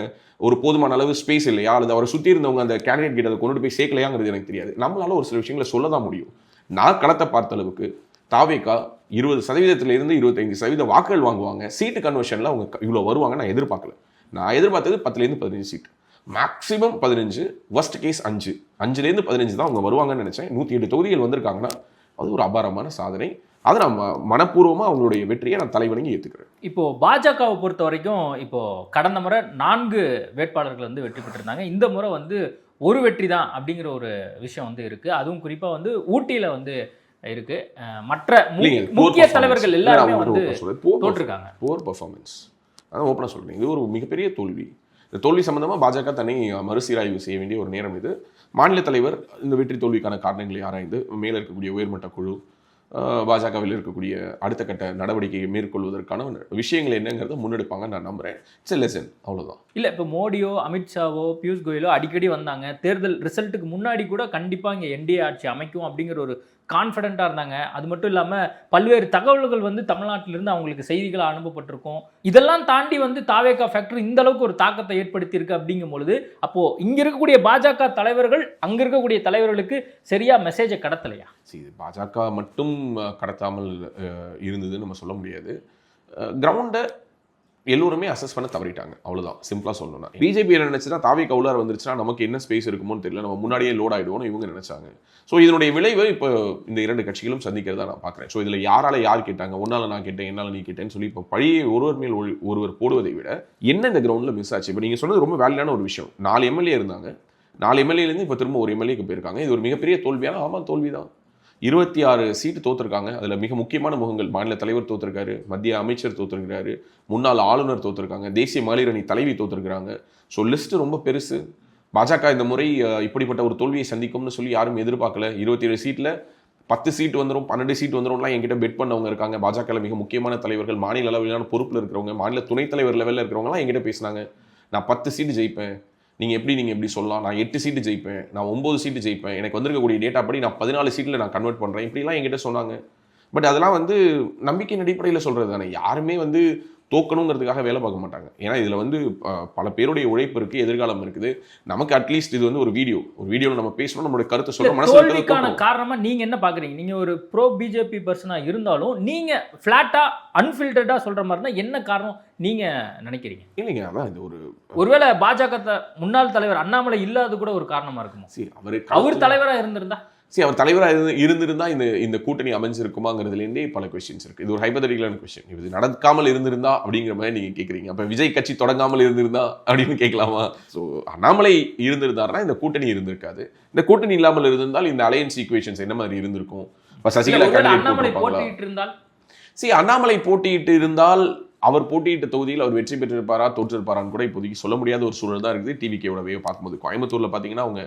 ஒரு போதுமான அளவு ஸ்பேஸ் இல்லையா, அல்லது அவரை சுற்றி இருந்தவங்க அந்த கேண்டிடேட் கிட்ட அதை கொண்டு போய் சேர்க்கலையாங்கிறது எனக்கு தெரியாது. நம்மளால ஒரு சில விஷயங்களை சொல்ல தான் முடியும். நான் களத்தை பார்த்த அளவுக்கு தாவேகா 20%-இருந்து 25% வாக்குகள் வாங்குவாங்க, சீட்டு கன்வர்ஷனில் அவங்க இவ்வளோ வருவாங்க நான் எதிர்பார்க்கல. நான் எதிர்பார்த்தது 10-15 சீட், மேக்ஸிமம் 15, வர்ஸ்ட் கேஸ் 5-5லேருந்து 15 தான் அவங்க வருவாங்கன்னு நினைச்சேன். 108 தொகுதிகள் வந்திருக்காங்கன்னா அது ஒரு அபாரமான சாதனை. அதை நான் மனப்பூர்வமாக அவங்களுடைய வெற்றியை நான் தலைவணங்கி ஏற்றுக்கிறேன். இப்போ பாஜகவை பொறுத்த வரைக்கும் இப்போ கடந்த முறை 4 வேட்பாளர்கள் வந்து வெற்றி பெற்றிருந்தாங்க. இந்த முறை வந்து ஒரு வெற்றி தான் அப்படிங்கிற ஒரு விஷயம் வந்து இருக்குது. அதுவும் குறிப்பாக வந்து ஊட்டியில் வந்து இருக்கு. மற்ற முக்கிய தலைவர்கள் எல்லாருமே வந்து தோற்றுருக்காங்க. புவர் பெர்ஃபார்மன்ஸ், அதான் ஓப்பனாக சொல்கிறேன். இது ஒரு மிகப்பெரிய தோல்வி. இந்த தோல்வி சம்பந்தமாக பாஜக தன்னை மறுசீராய்வு செய்ய வேண்டிய ஒரு நேரம் இது. மாநில தலைவர் இந்த வெற்றி தோல்விக்கான காரணங்களை ஆராய்ந்து மேலே இருக்கக்கூடிய உயர்மட்ட குழு பாஜகவில் இருக்கக்கூடிய அடுத்த கட்ட நடவடிக்கையை மேற்கொள்வதற்கான விஷயங்கள் என்னங்கிறத முன்னெடுப்பாங்க நான் நம்புறேன். இட்ஸ் எ லெசன், அவ்வளோதான். இல்லை, இப்போ மோடியோ அமித்ஷாவோ பியூஷ் கோயலோ அடிக்கடி வந்தாங்க. தேர்தல் ரிசல்ட்டுக்கு முன்னாடி கூட கண்டிப்பாக இங்கே என்டிஏ ஆட்சி அமைக்கும் அப்படிங்கிற ஒரு கான்ஃபிடென்ட்டாக இருந்தாங்க. அது மட்டும் இல்லாமல் பல்வேறு தகவல்கள் வந்து தமிழ்நாட்டிலிருந்து அவங்களுக்கு செய்திகளாக அனுப்பப்பட்டிருக்கும். இதெல்லாம் தாண்டி வந்து தாவேகா ஃபேக்டர் இந்த அளவுக்கு ஒரு தாக்கத்தை ஏற்படுத்தியிருக்கு. அப்படிங்கும் பொழுது அப்போது இங்கே இருக்கக்கூடிய பாஜக தலைவர்கள் அங்கே இருக்கக்கூடிய தலைவர்களுக்கு சரியாக மெசேஜை கடத்தலையா? இது பாஜக மட்டும் கடத்தாமல் இருந்ததுன்னு நம்ம சொல்ல முடியாது. கிரவுண்டை எல்லோருமே அசஸ் பண்ண தவறிட்டாங்க, அவ்வளோதான். சிம்பிளாக சொல்லணும்னா பிஜேபி என்ன நினைச்சுன்னா தாவேகா உள்ளார வந்துருச்சுன்னா நமக்கு என்ன ஸ்பேஸ் இருக்குமோன்னு தெரியல, நம்ம முன்னாடியே லோட் ஆகிடுவோம்னு இவங்க நினைச்சாங்க. ஸோ இதனுடைய விளைவு இப்போ இந்த இரண்டு கட்சிகளும் சந்திக்கிறதா நான் பார்க்குறேன். ஸோ இதில் யார் கேட்டாங்க, ஒன்றால் நான் கேட்டேன், என்னால் நீ கேட்டேன்னு சொல்லி இப்போ பழைய ஒருவர் மேல் ஒருவர் போடுவதை விட என்ன இந்த கிரவுண்டில் மிஸ் ஆச்சு. இப்போ நீங்கள் சொன்னது ரொம்ப வேலிடான ஒரு விஷயம். 4 எம்எல்ஏ இருந்தாங்க, 4 எம்எல்ஏலேருந்து இப்போ திரும்ப ஒரு எம்எல்ஏக்கு போயிருக்காங்க. இது ஒரு மிகப்பெரிய தோல்வியான, ஆமாம் தோல்வி தான். 26 சீட்டு தோற்றுருக்காங்க. அதில் மிக முக்கியமான முகங்கள், மாநில தலைவர் தோற்றுருக்காரு, மத்திய அமைச்சர் தோற்றுருக்கிறாரு, முன்னாள் ஆளுநர் தோற்றுருக்காங்க, தேசிய மகளிர் அணி தலைவி தோற்றுருக்காங்க. ஸோ லிஸ்ட்டு ரொம்ப பெருசு. பாஜக இந்த முறை இப்படிப்பட்ட ஒரு தோல்வியை சந்திக்கும்னு சொல்லி யாரும் எதிர்பார்க்கல. 27 சீட்டில் 10 சீட் வந்துடும், 12 சீட் வந்துடும்லாம் என்கிட்ட பெட் பண்ணவங்க இருக்காங்க. பாஜகவில் மிக முக்கியமான தலைவர்கள், மாநில அளவிலான பொறுப்பில் இருக்கிறவங்க, மாநில துணைத் தலைவர் லெவலில் இருக்கிறவங்கலாம் என்கிட்ட பேசினாங்க. நான் 10 சீட்டு ஜெயிப்பேன், நீங்கள் எப்படி சொல்லலாம், நான் 8 சீட்டு ஜெயிப்பேன், நான் 9 சீட்டு ஜெயிப்பேன், எனக்கு வந்திருக்கக்கூடிய டேட்டா படி நான் 14 சீட்டில் நான் கன்வெர்ட் பண்ணுறேன், இப்படிலாம் என்கிட்ட சொன்னாங்க. பட் அதெல்லாம் வந்து நம்பிக்கையின் அடிப்படையில் சொல்கிறது தானே. யாருமே வந்து தோக்கணுங்கிறதுக்காக வேலை பார்க்க மாட்டாங்க. ஏன்னா இதில் வந்து பல பேருடைய உழைப்பு இருக்குது, எதிர்காலம் இருக்குது. நமக்கு அட்லீஸ்ட் இது வந்து ஒரு வீடியோவில் நம்ம பேசணும், நம்மளுடைய கருத்தை சொல்ல. தோல்விக்கான காரணமா நீங்க என்ன பாக்குறீங்க? நீங்க ஒரு ப்ரோ பிஜேபி பர்சனா இருந்தாலும் நீங்க ஃபிளாட்டா அன்ஃபில்டர்டா சொல்ற மாதிரி தான் என்ன காரணம் நீங்க நினைக்கிறீங்க? இல்லைங்க, அதான் இது ஒருவேளை பாஜக முன்னாள் தலைவர் அண்ணாமலை இல்லாத கூட ஒரு காரணமா இருக்குமா? அவர் தலைவரா இருந்திருந்தா அவர் தலைவராக இருந்திருந்தா இந்த கூட்டணி அமைஞ்சிருக்குமாங்கிறதுலேருந்தே பல கொஸ்டின்ஸ் இருக்குது. இது ஒரு ஹைபோதெட்டிக்கலான கொஸ்டின். இது நடக்காமல் இருந்திருந்தா அப்படிங்கிற மாதிரி நீங்கள் கேட்குறீங்க. அப்போ விஜய் கட்சி தொடங்காமல் இருந்திருந்தா அப்படின்னு கேட்கலாமா? ஸோ அண்ணாமலை இருந்திருந்தாருன்னா இந்த கூட்டணி இருந்திருக்காது. இந்த கூட்டணி இல்லாமல் இருந்திருந்தால் இந்த அலையன்ஸ் ஈக்குவேஷன்ஸ் என்ன மாதிரி இருந்திருக்கும்? இப்போ சசிகலா அண்ணாமலை போட்டியிட்டு இருந்தால் அண்ணாமலை போட்டியிட்டு இருந்தால் அவர் போட்டியிட்ட தொகுதியில் அவர் வெற்றி பெற்றிருப்பாரா தோற்றிருப்பாரான்னு கூட இப்போதைக்கு சொல்ல முடியாத ஒரு சூழல் தான் இருக்குது. டிவிகேவோடவே பார்க்கும்போது கோயம்புத்தூரில் பார்த்தீங்கன்னா அவங்க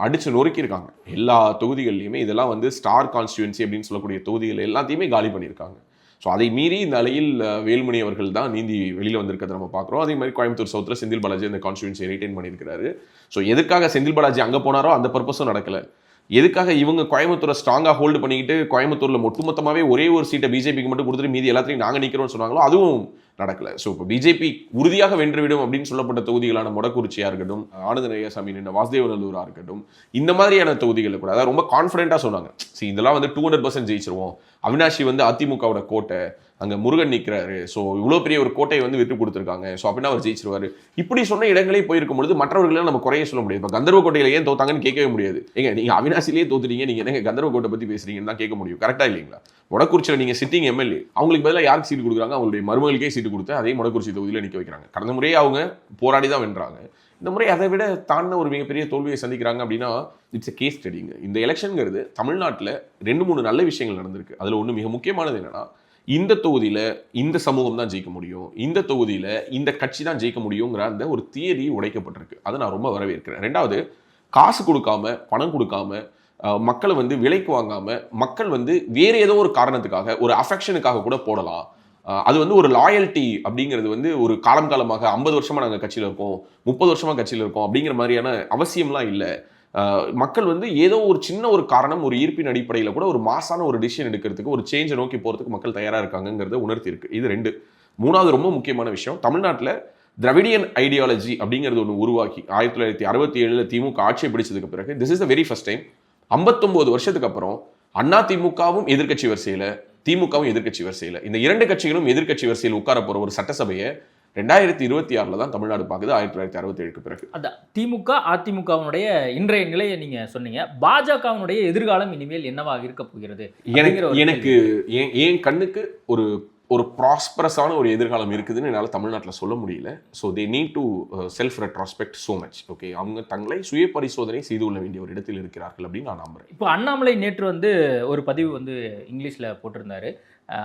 அடிச்சு நொறுக்கியிருக்காங்க. எல்லா தொகுதிகள்லையுமே இதெல்லாம் வந்து ஸ்டார் கான்ஸ்டியூன்சி அப்படின்னு சொல்லக்கூடிய தொகுதிகள் எல்லாத்தையுமே காலி பண்ணியிருக்காங்க. ஸோ அதை மீறி இந்த அலையில் வேலுமணி அவர்கள் தான் நீந்தி வெளியில் வந்திருக்கிறத நம்ம பார்க்குறோம். அதே மாதிரி கோயம்புத்தூர் சவுத்தில் செந்தில் பாலாஜி அந்த கான்ஸ்டியூன்சியை ரிட்டைன் பண்ணியிருக்கிறாரு. ஸோ எதுக்காக செந்தில் பாலாஜி அங்கே போனாரோ அந்த பர்பஸும் நடக்கலை. எதுக்காக இவங்க கோயம்புத்தூரை ஸ்ட்ராங்காக ஹோல்டு பண்ணிக்கிட்டு கோயம்புத்தூரில் ஒட்டுமொத்தமாகவே ஒரே ஒரு சீட்டை பிஜேபிக்கு மட்டும் கொடுத்துட்டு மீதி எல்லாத்தையும் நாங்கள் நிற்கிறோம்னு சொன்னாங்களோ அதுவும் நடக்கல. ஸோ இப்போ பிஜேபி உறுதியாக வென்றுவிடும் அப்படின்னு சொல்லப்பட்ட தொகுதிகளான மொடக்குறிச்சியாக இருக்கட்டும், ஆனந்த நேயசாமி நின்ற வாசுதேவநல்லூராக இருக்கட்டும், இந்த மாதிரியான தொகுதிகளில் கூட அதாவது ரொம்ப கான்ஃபிடென்ட்டாக சொன்னாங்க, இதெல்லாம் வந்து 200% ஜெயிச்சிருவோம். அவினாஷி வந்து அதிமுகவோட கோட்டை, அங்கே முருகன் நிற்கிறாரு, ஸோ இவ்வளோ பெரிய ஒரு கோட்டையை வந்து விட்டு கொடுத்துருக்காங்க, ஸோ அப்படின்னா அவர் ஜெயிச்சிருவாரு. இப்படி சொன்ன இடங்களே போயிருக்கும் பொழுது மற்றவர்களெல்லாம் நம்ம குறைய சொல்ல முடியாது. இப்போ கந்தர்வ கோட்டையில் ஏன் தோத்தாங்கன்னு கேட்கவே முடியாது. ஏங்க நீங்கள் அவினாசிலேயே தோத்துட்டீங்க, நீங்கள் என்ன கந்தர்வ கோட்டை பற்றி பேசுறீங்கன்னு தான் கேட்க முடியும். கரெக்டாக இல்லைங்களா? மொடக்குறிச்சியில் நீங்கள் சிட்டிங் எம்எல்ஏ, அவங்களுக்கு பதிலாக யாருக்கு சீட்டு கொடுக்குறாங்க? அவங்களுடைய மருமகளுக்கே சீட்டு கொடுத்து அதே மொடக்குறிச்சி தொகுதியில் நிற்க வைக்கிறாங்க. கடந்த முறையே அவங்க போராடி தான் வென்றாங்க. இந்த முறை அதை விட தாண்டின ஒரு மிகப்பெரிய தோல்வியை சந்திக்கிறாங்க அப்படின்னா இட்ஸ் எ கேஸ் ஸ்டடிங்க. இந்த எலெக்ஷனுங்கிறது தமிழ்நாட்டில் 2-3 நல்ல விஷயங்கள் நடந்திருக்கு. அதில் ஒன்று மிக முக்கியமானது என்னன்னா, இந்த தொகுதியில் இந்த சமூகம் தான் ஜெயிக்க முடியும், இந்த தொகுதியில் இந்த கட்சி தான் ஜெயிக்க முடியுங்கிற அந்த ஒரு தியரி உடைக்கப்பட்டிருக்கு. அதை நான் ரொம்ப வரவேற்கிறேன். ரெண்டாவது, காசு கொடுக்காம பணம் கொடுக்காம மக்களை வந்து விலைக்கு வாங்காம மக்கள் வந்து வேறு ஏதோ ஒரு காரணத்துக்காக ஒரு அஃபெக்ஷனுக்காக கூட போடலாம். அது வந்து ஒரு லாயல்ட்டி அப்படிங்கிறது வந்து ஒரு காலமாக 50 வருஷமா நாங்கள் கட்சியில் இருக்கோம், 30 வருஷமா கட்சியில் இருக்கோம் அப்படிங்கிற மாதிரியான அவசியம்லாம் இல்லை. மக்கள் வந்து ஏதோ ஒரு சின்ன ஒரு காரணம், ஒரு ஈர்ப்பின் அடிப்படையில் கூட ஒரு மாசான ஒரு டிசிஷன் எடுக்கிறதுக்கு, ஒரு சேஞ்சை நோக்கி போகிறதுக்கு மக்கள் தயாராக இருக்காங்கிறத உணர்த்தி இருக்கு. இது 2. 3வது ரொம்ப முக்கியமான விஷயம், தமிழ்நாட்டில் திராவிடியன் ஐடியாலஜி அப்படிங்கிறது ஒன்று உருவாக்கி 1967 திமுக ஆட்சியை பிடிச்சதுக்கு பிறகு this is the very first time 59 வருஷத்துக்கு அப்புறம் அண்ணா திமுகவும் எதிர்கட்சி வரிசையில், திமுகவும் எதிர்கட்சி வரிசையில், இந்த 2 கட்சிகளும் எதிர்கட்சி வரிசையில் உட்கார போற ஒரு சட்டசபையை 2026 தான் தமிழ்நாடு பார்க்குது, 1967க்கு பிறகு. அதான் திமுக அதிமுகவினுடைய இன்றைய நிலையை நீங்க சொன்னீங்க. பாஜகவினுடைய எதிர்காலம் இனிமேல் என்னவாக இருக்க போகிறது? எனக்கு என் கண்ணுக்கு ஒரு ஒரு ப்ராஸ்பரஸான ஒரு எதிர்காலம் இருக்குதுன்னு என்னால் தமிழ்நாட்டில் சொல்ல முடியல. So they need to self retrospect so much. Okay, அவங்க தங்களை சுய பரிசோதனை செய்து கொள்ள வேண்டிய ஒரு இடத்தில் இருக்கிறார்கள் அப்படின்னு நான் நம்புகிறேன். இப்போ அண்ணாமலை நேற்று வந்து ஒரு பதிவு வந்து இங்கிலீஷில் போட்டிருந்தாரு.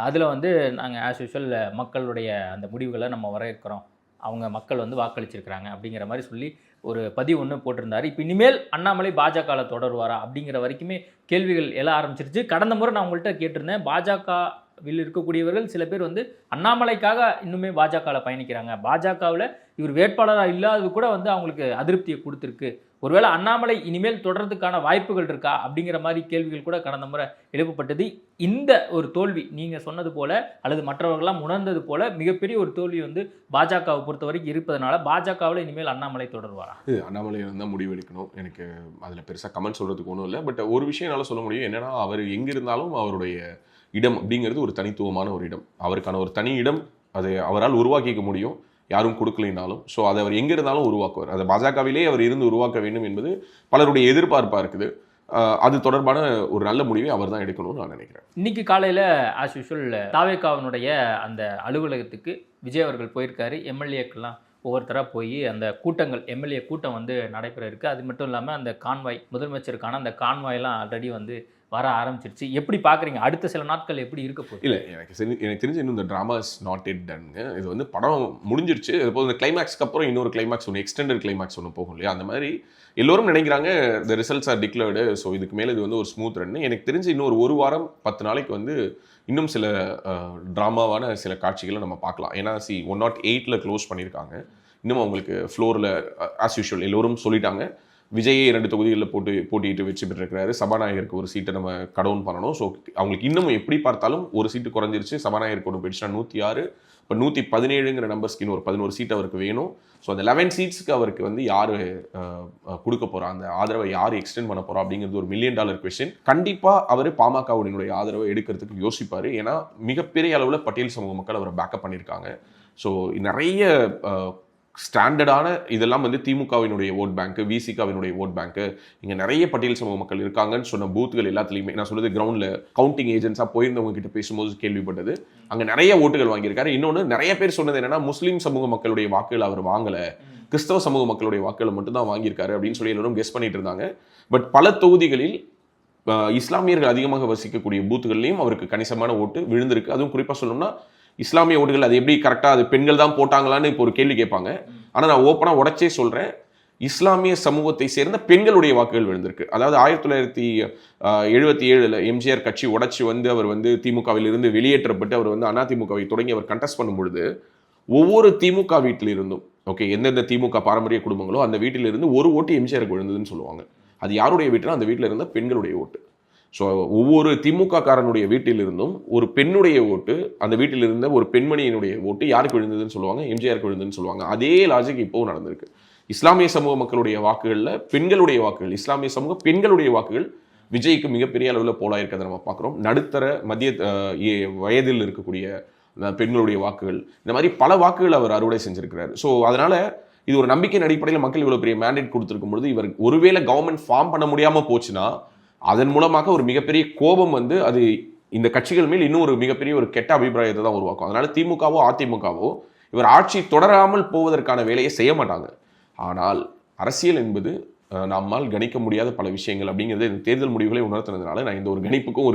அதில் வந்து நாங்கள் ஆஸ் யூஷுவல் மக்களுடைய அந்த முடிவுகளை நம்ம வரவேற்கிறோம், அவங்க மக்கள் வந்து வாக்களிச்சிருக்கிறாங்க அப்படிங்கிற மாதிரி சொல்லி ஒரு பதிவு ஒன்று போட்டிருந்தாரு. இப்போ இனிமேல் அண்ணாமலை பாஜகவில் தொடருவாரா அப்படிங்கிற வரைக்குமே கேள்விகள் எழ ஆரம்பிச்சிருச்சு. கடந்த முறை நான் உங்கள்கிட்ட கேட்டிருந்தேன், பாஜகவில் இருக்கக்கூடியவர்கள் சில பேர் வந்து அண்ணாமலைக்காக இன்னுமே பாஜகவில் பயணிக்கிறாங்க, பாஜகவில் இவர் வேட்பாளராக இல்லாதது கூட வந்து அவங்களுக்கு அதிருப்தியை கொடுத்துருக்கு, ஒருவேளை அண்ணாமலை இனிமேல் தொடர்றதுக்கான வாய்ப்புகள் இருக்கா அப்படிங்கிற மாதிரி கேள்விகள் கூட கடந்த முறை எழுப்பப்பட்டது. இந்த ஒரு தோல்வி நீங்கள் சொன்னது போல அல்லது மற்றவர்கள்லாம் உணர்ந்தது போல மிகப்பெரிய ஒரு தோல்வி வந்து பாஜகவை பொறுத்த வரைக்கும் இருப்பதனால பாஜகவில் இனிமேல் அண்ணாமலை தொடருவாரா? அண்ணாமலை தான் முடிவெடுக்கணும். எனக்கு அதில் பெருசாக கமெண்ட் சொல்கிறதுக்கு ஒன்றும் இல்லை. பட் ஒரு விஷயம் என்னால் சொல்ல முடியும், என்னன்னா அவர் எங்கே இருந்தாலும் அவருடைய இடம் அப்படிங்கிறது ஒரு தனித்துவமான ஒரு இடம், அவருக்கான ஒரு தனி இடம் அதை அவரால் உருவாக்கிக்க முடியும், யாரும் கொடுக்கலைனாலும். ஸோ அதை அவர் எங்கே இருந்தாலும் உருவாக்குவார். அதை பாஜகவிலே அவர் இருந்து உருவாக்க வேண்டும் என்பது பலருடைய எதிர்பார்ப்பாக இருக்குது. அது தொடர்பான ஒரு நல்ல முடிவை அவர் தான் எடுக்கணும்னு நான் நினைக்கிறேன். இன்னைக்கு காலையில் ஆஸ் யூஷுவல் தாவேகாவினுடைய அந்த அலுவலகத்துக்கு விஜய் அவர்கள் போயிருக்காரு. எம்எல்ஏக்கெல்லாம் ஒவ்வொருத்தராக போய் அந்த கூட்டங்கள், எம்எல்ஏ கூட்டம் வந்து நடைபெற இருக்குது. அது மட்டும் இல்லாமல் அந்த கான்வாய், முதலமைச்சருக்கான அந்த கான்வாயெல்லாம் ஆல்ரெடி வந்து வர ஆரம்பிச்சிருச்சு. எப்படி பார்க்குறீங்க, அடுத்த சில நாட்கள் எப்படி இருக்க போகுது? இல்லை, எனக்கு தெரிஞ்சு இன்னும் இந்த ட்ராமா இஸ் நாட் இட் டன்ங்க. இது வந்து படம் முடிஞ்சிருச்சு. இப்போ இந்த கிளைமேக்ஸ்க்கு அப்புறம் இன்னொரு கிளைமேக்ஸ் ஒன்று, எக்ஸ்டெண்டட் கிளைமேக்ஸ் ஒன்று போகும் இல்லையா, அந்த மாதிரி எல்லோரும் நினைக்கிறாங்க the results R declared, so இதுக்கு மேலே இது வந்து ஒரு ஸ்மூத் ரன். எனக்கு தெரிஞ்சு இன்னொரு ஒரு வாரம் 10 நாளைக்கு வந்து இன்னும் சில ட்ராமாவான சில காட்சிகளை நம்ம பார்க்கலாம். ஏன்னா 108 க்ளோஸ் பண்ணியிருக்காங்க. இன்னும் அவங்களுக்கு ஃப்ளோரில் ஆஸ் யூஷுவல் எல்லோரும் சொல்லிட்டாங்க, விஜயை 2 தொகுதிகளில் போட்டியிட்டு வெற்றி பெற்றிருக்கிறாரு, சபாநாயகருக்கு ஒரு சீட்டை நம்ம கடவுன் பண்ணணும். ஸோ அவங்களுக்கு இன்னும் எப்படி பார்த்தாலும் ஒரு சீட்டு குறைஞ்சிருச்சு, சபாநாயகருக்கு ஒன்று போயிடுச்சுன்னா 106, இப்போ 117ங்கிற நம்பர்ஸ்க்கு இன்னும் ஒரு 11 சீட் அவருக்கு வேணும். ஸோ அந்த 11 சீட்ஸ்க்கு அவருக்கு வந்து யார் கொடுக்க போகிறா, அந்த ஆதரவை யார் எக்ஸ்டெண்ட் பண்ண போகிறா அப்படிங்கிறது ஒரு $1 மில்லியன் கொஸ்டின். கண்டிப்பாக அவர் பாமகவுடைய ஆதரவை எடுக்கிறதுக்கு யோசிப்பார். ஏன்னா மிகப்பெரிய அளவில் பட்டியல் சமூக மக்கள் அவரை பேக்கப் பண்ணியிருக்காங்க. ஸோ நிறைய ஸ்டாண்டர்டான இதெல்லாம் வந்து திமுகவினுடைய ஓட் பேங்க்கு, விசிகாவினுடைய ஓட் பேங்க்கு, இங்கே நிறைய பட்டியல் சமூக மக்கள் இருக்காங்கன்னு சொன்ன பூத்துகள் எல்லாத்துலேயுமே நான் சொல்றது கிரவுண்டில் கவுண்டிங் ஏஜென்ட்ஸாக போயிருந்தவங்க கிட்ட பேசும்போது கேள்விப்பட்டது. அங்கே நிறைய ஓட்டுகள் வாங்கியிருக்காரு. இன்னொன்று நிறைய பேர் சொன்னது என்னன்னா, முஸ்லீம் சமூக மக்களுடைய வாக்குகள் அவர் வாங்கலை, கிறிஸ்தவ சமூக மக்களுடைய வாக்குகளை மட்டும்தான் வாங்கியிருக்காரு அப்படின்னு சொல்லி எல்லாரும் கெஸ் பண்ணிட்டு இருந்தாங்க. பட் பல தொகுதிகளில் இஸ்லாமியர்கள் அதிகமாக வசிக்கக்கூடிய பூத்துகள்லையும் அவருக்கு கணிசமான ஓட்டு விழுந்திருக்கு. அதுவும் குறிப்பாக சொல்லணும்னா இஸ்லாமிய ஓட்டுகள் அது எப்படி கரெக்டாக அது பெண்கள் தான் போட்டாங்களான்னு இப்போ ஒரு கேள்வி கேட்பாங்க. ஆனால் நான் ஓப்பனாக உடச்சே சொல்கிறேன், இஸ்லாமிய சமூகத்தை சேர்ந்த பெண்களுடைய வாக்குகள் விழுந்திருக்கு. அதாவது 1977 எம்ஜிஆர் கட்சி உடைச்சி வந்து அவர் வந்து திமுகவில் இருந்து வெளியேற்றப்பட்டு அவர் வந்து அதிமுகவை தொடங்கி அவர் கண்டெஸ்ட் பண்ணும் பொழுது ஒவ்வொரு திமுக வீட்டிலிருந்தும், ஓகே, எந்தெந்த திமுக பாரம்பரிய குடும்பங்களோ அந்த வீட்டிலிருந்து ஒரு ஓட்டு எம்ஜிஆருக்கு விழுந்ததுன்னு சொல்லுவாங்க. அது யாருடைய வீட்டுனா அந்த வீட்டில் இருந்த பெண்களுடைய ஓட்டு. ஸோ ஒவ்வொரு திமுக காரனுடைய வீட்டிலிருந்தும் ஒரு பெண்ணுடைய ஓட்டு, அந்த வீட்டில் இருந்த ஒரு பெண்மணியினுடைய ஓட்டு யாருக்கு விழுந்ததுன்னு சொல்லுவாங்க, எம்ஜிஆருக்கு விழுந்ததுன்னு சொல்லுவாங்க. அதே லாஜிக் இப்போவும் நடந்திருக்கு. இஸ்லாமிய சமூக மக்களுடைய வாக்குகளில் பெண்களுடைய வாக்குகள், இஸ்லாமிய சமூக பெண்களுடைய வாக்குகள் விஜய்க்கு மிகப்பெரிய அளவில் போலாயிருக்கிறத நம்ம பார்க்குறோம். நடுத்தர மத்திய வயதில் இருக்கக்கூடிய பெண்களுடைய வாக்குகள், இந்த மாதிரி பல வாக்குகள் அவர் அறுவடை செஞ்சிருக்கிறார். ஸோ அதனால இது ஒரு நம்பிக்கையின் அடிப்படையில் மக்கள் இவ்வளோ பெரிய மேண்டேட் கொடுத்துருக்கும் பொழுது இவர் ஒருவேளை கவர்மெண்ட் ஃபார்ம் பண்ண முடியாமல் போச்சுன்னா அதன் மூலமாக ஒரு மிகப்பெரிய கோபம் வந்து அது இந்த கட்சிகள் மேல் இன்னும் ஒரு மிகப்பெரிய ஒரு கெட்ட அபிப்பிராயத்தை தான் உருவாக்கும். அதனால திமுகவோ அதிமுகவோ இவர் ஆட்சி தொடராமல் போவதற்கான வேலையை செய்ய மாட்டாங்க. ஆனால் அரசியல் என்பது நம்மால் கணிக்க முடியாத பல விஷயங்கள் அப்படிங்கிறது இந்த தேர்தல் முடிவுகளை உணர்த்தினதுனால நான் இந்த ஒரு கணிப்புக்கும்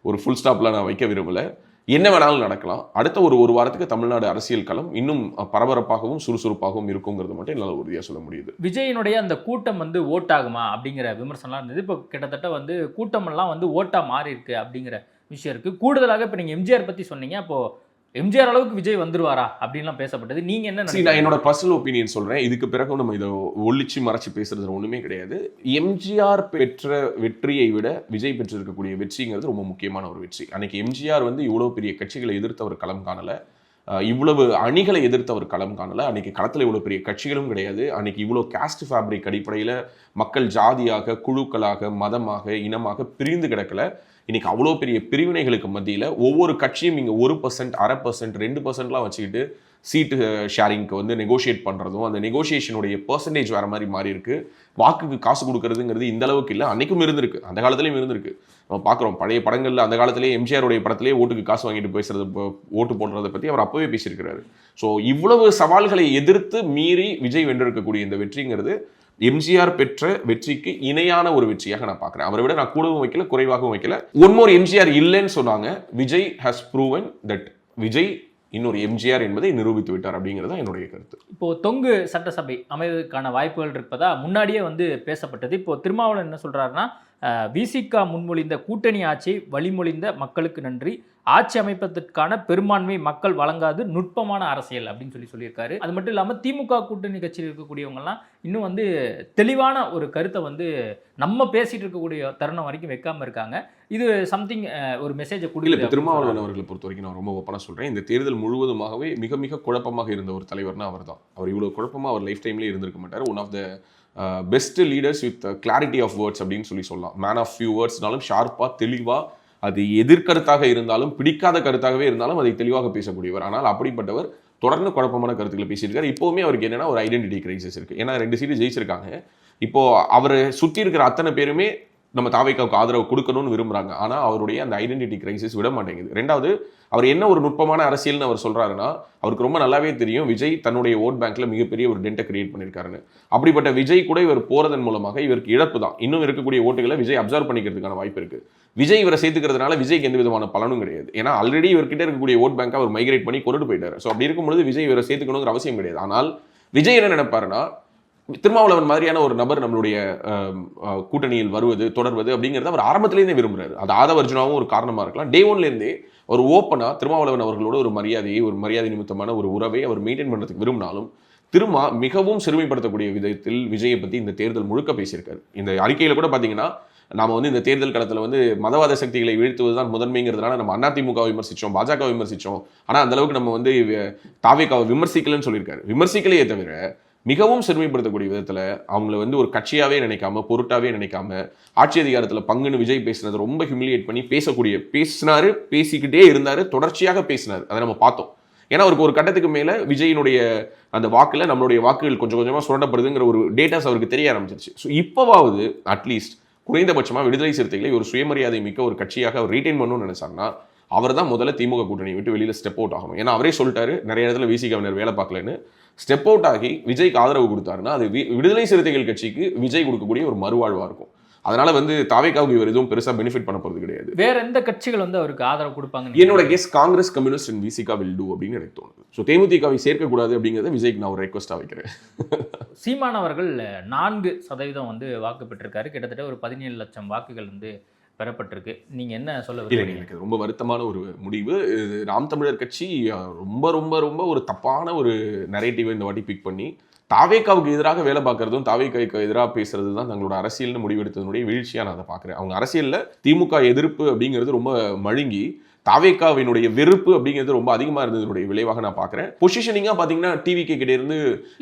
ஒரு ஃபுல் ஸ்டாப்லாம் நான் வைக்க விரும்பலை. என்ன வேணாலும் நடக்கலாம். அடுத்த ஒரு வாரத்துக்கு தமிழ்நாடு அரசியல் களம் இன்னும் பரபரப்பாகவும் சுறுசுறுப்பாகவும் இருக்குங்கிறது மட்டும் என்னால் உறுதியாக சொல்ல முடியுது. விஜயனுடைய அந்த கூட்டம் வந்து ஓட்டாகுமா அப்படிங்கிற விமர்சனம்லாம் இருந்தது. இப்போ கிட்டத்தட்ட வந்து கூட்டமெல்லாம் வந்து ஓட்டா மாறி இருக்கு அப்படிங்கிற விஷயம் இருக்குது. கூடுதலாக இப்போ நீங்கள் எம்ஜிஆர் பற்றி சொன்னீங்க, அப்போது எம்ஜிஆர் அளவுக்கு விஜய் வந்துருவாரா அப்படின்லாம் பேசப்பட்டது. நீங்க என்ன நினைக்கிறீங்க? நான் என்னோட பர்சனல் ஒப்பீனியன் சொல்றேன். இதுக்கு பிறகு நம்ம இதை ஒழிச்சு மறைச்சு பேசுறது ஒண்ணுமே கிடையாது. எம்ஜிஆர் பெற்ற வெற்றியை விட விஜய் பெற்றிருக்கக்கூடிய வெற்றிங்கிறது ரொம்ப முக்கியமான ஒரு வெற்றி. அன்னைக்கு எம்ஜிஆர் வந்து இவ்வளவு பெரிய கட்சிகளை எதிர்த்து அவர் களம் காணல, இவ்வளவு அணிகளை எதிர்த்து அவர் களம் காணல. அன்னைக்கு களத்தில் இவ்வளவு பெரிய கட்சிகளும் கிடையாது. அன்னைக்கு இவ்வளவு காஸ்ட் ஃபேப்ரிக் அடிப்படையில் மக்கள் ஜாதியாக, குழுக்களாக, மதமாக, இனமாக பிரிந்து கிடக்கல. இன்னைக்கு அவ்வளோ பெரிய பிரிவினைகளுக்கு மத்தியில் ஒவ்வொரு கட்சியும் இங்கே 1%, 0.5%, 2%லாம் வச்சுக்கிட்டு சீட்டு ஷேரிங்க்கு வந்து நெகோஷியேட் பண்ணுறதும் அந்த நெகோஷியேஷனுடைய பர்சன்டேஜ் வேறு மாதிரி மாறி இருக்கு. வாக்குக்கு காசு கொடுக்கறதுங்கிறது இந்த அளவுக்கு இல்லை, அன்னைக்கும் இருந்திருக்கு, அந்த காலத்துலேயும் இருந்திருக்கு. நம்ம பார்க்குறோம் பழைய படங்களில், அந்த காலத்திலேயே எம்ஜிஆருடைய படத்திலேயே ஓட்டுக்கு காசு வாங்கிட்டு பேசுறது, ஓட்டு போடுறதை பற்றி அவர் அப்போவே பேசியிருக்கிறாரு. ஸோ இவ்வளவு சவால்களை எதிர்த்து மீறி விஜய் வென்றிருக்கக்கூடிய இந்த வெற்றிங்கிறது எம்ஜிஆர் பெற்ற வெற்றிக்கு இணையான ஒரு வெற்றியாக நான் பார்க்குறேன். அவரை விட நான் கூடவும் வைக்கல, குறைவாகவும் வைக்கல. ஒன் மோர் எம்ஜிஆர் இல்லைன்னு சொன்னாங்க. Vijay has proven that Vijay இன்னொரு எம்ஜிஆர் என்பதை நிரூபித்து விட்டார் அப்படிங்கிறது என்னுடைய கருத்து. இப்போ தொங்கு சட்டசபை அமைவதற்கான வாய்ப்புகள் இருப்பதா முன்னாடியே வந்து பேசப்பட்டது. இப்போ திருமாவளவன் என்ன சொல்றாருன்னா, விசிக முன்மொழிந்த கூட்டணி ஆட்சியை வழிமொழிந்த மக்களுக்கு நன்றி, ஆட்சி அமைப்பதற்கான பெரும்பான்மை மக்கள் வழங்காது நுட்பமான அரசியல் அப்படின்னு சொல்லியிருக்காரு. அது மட்டும் இல்லாமல் திமுக கூட்டணி கட்சியில் இருக்கக்கூடியவங்கலாம் இன்னும் வந்து தெளிவான ஒரு கருத்தை வந்து நம்ம பேசிட்டு இருக்கக்கூடிய தருணம் வரைக்கும் வைக்காம இருக்காங்க. இது சம்திங் ஒரு மெசேஜை கொடுக்கல. திருமாவளவன் அவர்களை பொறுத்த வரைக்கும் நான் ரொம்ப ஓப்பனாக சொல்கிறேன், இந்த தேர்தல் முழுவதுமாகவே மிக மிக குழப்பமாக இருந்த ஒரு தலைவர்னா அவர் தான். அவர் இவ்வளோ குழப்பமாக அவர் லைஃப் டைம்லேயே இருந்திருக்க மாட்டார். One of the best leaders with clarity of words அப்படின்னு சொல்லலாம். மேன் ஆஃப் ஃபியூ வேர்ட்ஸ்னாலும் ஷார்ப்பாக தெளிவாக, அது எதிர்கருத்தாக இருந்தாலும் பிடிக்காத கருத்தாகவே இருந்தாலும் அதை தெளிவாக பேசக்கூடியவர். ஆனால் அப்படிப்பட்டவர் தொடர்ந்து குழப்பமான கருத்துக்களை பேசியிருக்காரு. இப்போவுமே அவருக்கு என்னன்னா ஒரு ஐடென்டிட்டி கிரைசிஸ் இருக்குது. ஏன்னா 2 சீட்டு ஜெயிச்சிருக்காங்க. இப்போ அவரை சுற்றி இருக்கிற அத்தனை பேருமே நம்ம தாவேக்காவுக்கு ஆதரவு கொடுக்கணும்னு விரும்புகிறாங்க. ஆனால் அவருடைய அந்த ஐடென்டிட்டி கிரைசிஸ் விட மாட்டேங்குது. 2வது, அவர் என்ன ஒரு நுட்பமான அரசியல்னு அவர் சொல்கிறாருன்னா, அவருக்கு ரொம்ப நல்லாவே தெரியும் விஜய் தன்னுடைய ஓட் பேங்க்கில் மிகப்பெரிய ஒரு டென்ட்டை கிரியேட் பண்ணியிருக்காருன்னு. அப்படிப்பட்ட விஜய் கூட இவர் போகிறதன் மூலமாக இவருக்கு இழப்பு தான். இன்னும் இருக்கக்கூடிய ஓட்டுகளை விஜய் அப்சர்வ் பண்ணிக்கிறதுக்கான வாய்ப்பு இருக்குது. விஜய் இவரை சேர்த்துக்கிறதுனால விஜய்க்கு எந்த விதமான பலனும் கிடையாது. ஏன்னா ஆல்ரெடி இவர்கிட்ட இருக்கக்கூடிய ஓட் பேங்கை அவர் மைக்ரேட் பண்ணி கொண்டு போயிட்டார். ஸோ அப்படி இருக்கும்பொழுது விஜய் இவரை சேர்த்துக்கணுங்கிற அவசியம் கிடையாது. ஆனால் விஜய் என்ன நினைப்பாருன்னா, திருமாவளவன் மாதிரியான ஒரு நபர் நம்மளுடைய கூட்டணியில் வருவது தொடர்வது அப்படிங்கிறத அவர் ஆரம்பத்திலேருந்தே விரும்புறாரு. அது ஆதவ அர்ஜுனாவும் ஒரு காரணமாக இருக்கலாம். டே ஒன்லேருந்தே ஒரு ஓப்பனாக திருமாவளவன் அவர்களோட ஒரு மரியாதை நிமித்தமான ஒரு உறவை அவர் மெயின்டைன் பண்ணுறதுக்கு விரும்பினாலும் திருமா மிகவும் சிறுமைப்படுத்தக்கூடிய விதத்தில் விஜயை பற்றி இந்த தேர்தல் முழுக்க பேசியிருக்காரு. இந்த அறிக்கையில் கூட பார்த்தீங்கன்னா, நாம வந்து இந்த தேர்தல் களத்தில் வந்து மதவாத சக்திகளை வீழ்த்துவதுதான் முதன்மைங்கிறதுனால நம்ம அதிமுக விமர்சித்தோம், பாஜக விமர்சித்தோம். ஆனால் அந்த அளவுக்கு நம்ம வந்து தாவேக்காவை விமர்சிக்கலன்னு சொல்லியிருக்காரு. விமர்சிக்கலையே தவிர மிகவும் சிறுமைப்படுத்தக்கூடிய விதத்தில் அவங்கள வந்து ஒரு கட்சியாகவே நினைக்காம, பொருட்டாவே நினைக்காம, ஆட்சி அதிகாரத்தில் பங்குன்னு விஜய் பேசினது ரொம்ப ஹியூமிலியேட் பண்ணி பேசினாரு, பேசிக்கிட்டே இருந்தார், தொடர்ச்சியாக பேசினார். அதை நம்ம பார்த்தோம். ஏன்னா அவருக்கு ஒரு கட்டத்துக்கு மேலே விஜயினுடைய அந்த வாக்கில் நம்மளுடைய வாக்குகள் கொஞ்சம் கொஞ்சமாக சுரண்டப்படுதுங்கிற ஒரு டேட்டாஸ் அவருக்கு தெரிய ஆரம்பிச்சிருச்சு. ஸோ இப்போவாவது அட்லீஸ்ட் குறைந்தபட்சமாக விடுதலை சிறுத்தைகளை ஒரு சுயமரியாதை மிக்க ஒரு கட்சியாக அவர் ரீட்டைன் பண்ணணும்னு நினைச்சாருன்னா அவர் தான் முதல்ல திமுக கூட்டணியை விட்டு வெளியில் ஸ்டெப் அவுட் ஆகணும். ஏன்னா அவரே சொல்லிட்டாரு நிறைய இடத்துல விசிகவினர் வேலை பார்க்கலன்னு. ஸ்டெப் அவுட் ஆகி விஜய்க்கு ஆதரவு கொடுத்தாருன்னா அது விடுதலை சிறுத்தைகள் கட்சிக்கு விஜய் கொடுக்கக்கூடிய ஒரு மறுவாழ்வாக இருக்கும். அதனால வந்து தாவேக்காவுக்கு இவர் எதுவும் பெருசாக பெனிஃபிட் பண்ண போகிறது கிடையாது. வேற எந்த கட்சிகள் வந்து அவருக்கு ஆதரவு கொடுப்பாங்க? என்னோட guess Congress, communist and Visika will do அப்படின்னு எனக்கு தோணுது. ஸோ தேமுதிகவை சேர்க்கக்கூடாது அப்படிங்கிறத விஜய்க்கு நான் ஒரு ரெக்வஸ்ட்டாக வைக்கிறேன். சீமான் அவர்கள் 4% வந்து வாக்கு பெற்றிருக்காரு. கிட்டத்தட்ட ஒரு 17 லட்சம் வாக்குகள் வந்து பெறப்பட்டிருக்கு. நீங்க என்ன சொல்ல விரும்புறீங்க? எனக்கு ரொம்ப வருத்தமான ஒரு முடிவு. நாம் தமிழர் கட்சி ரொம்ப ரொம்ப ரொம்ப ஒரு தப்பான ஒரு நரேட்டிவை இந்த வாட்டி பிக் பண்ணி தாவேக்காவுக்கு எதிராக வேலை பார்க்கறதும் தாவேக்காவுக்கு எதிராக பேசுறது தான் தங்களோட அரசியல்னு முடிவெடுத்ததனுடைய வீழ்ச்சியாக நான் அதை பார்க்குறேன். அவங்க அரசியலில் திமுக எதிர்ப்பு அப்படிங்கிறது ரொம்ப மழுங்கி தாவேக்காவினுடைய வெறுப்பு அப்படிங்கிறது ரொம்ப அதிகமாக இருந்ததுடைய விளைவாக நான் பார்க்குறேன். பொசிஷனிங்காக பார்த்தீங்கன்னா டிவிகே கிட்ட இருந்து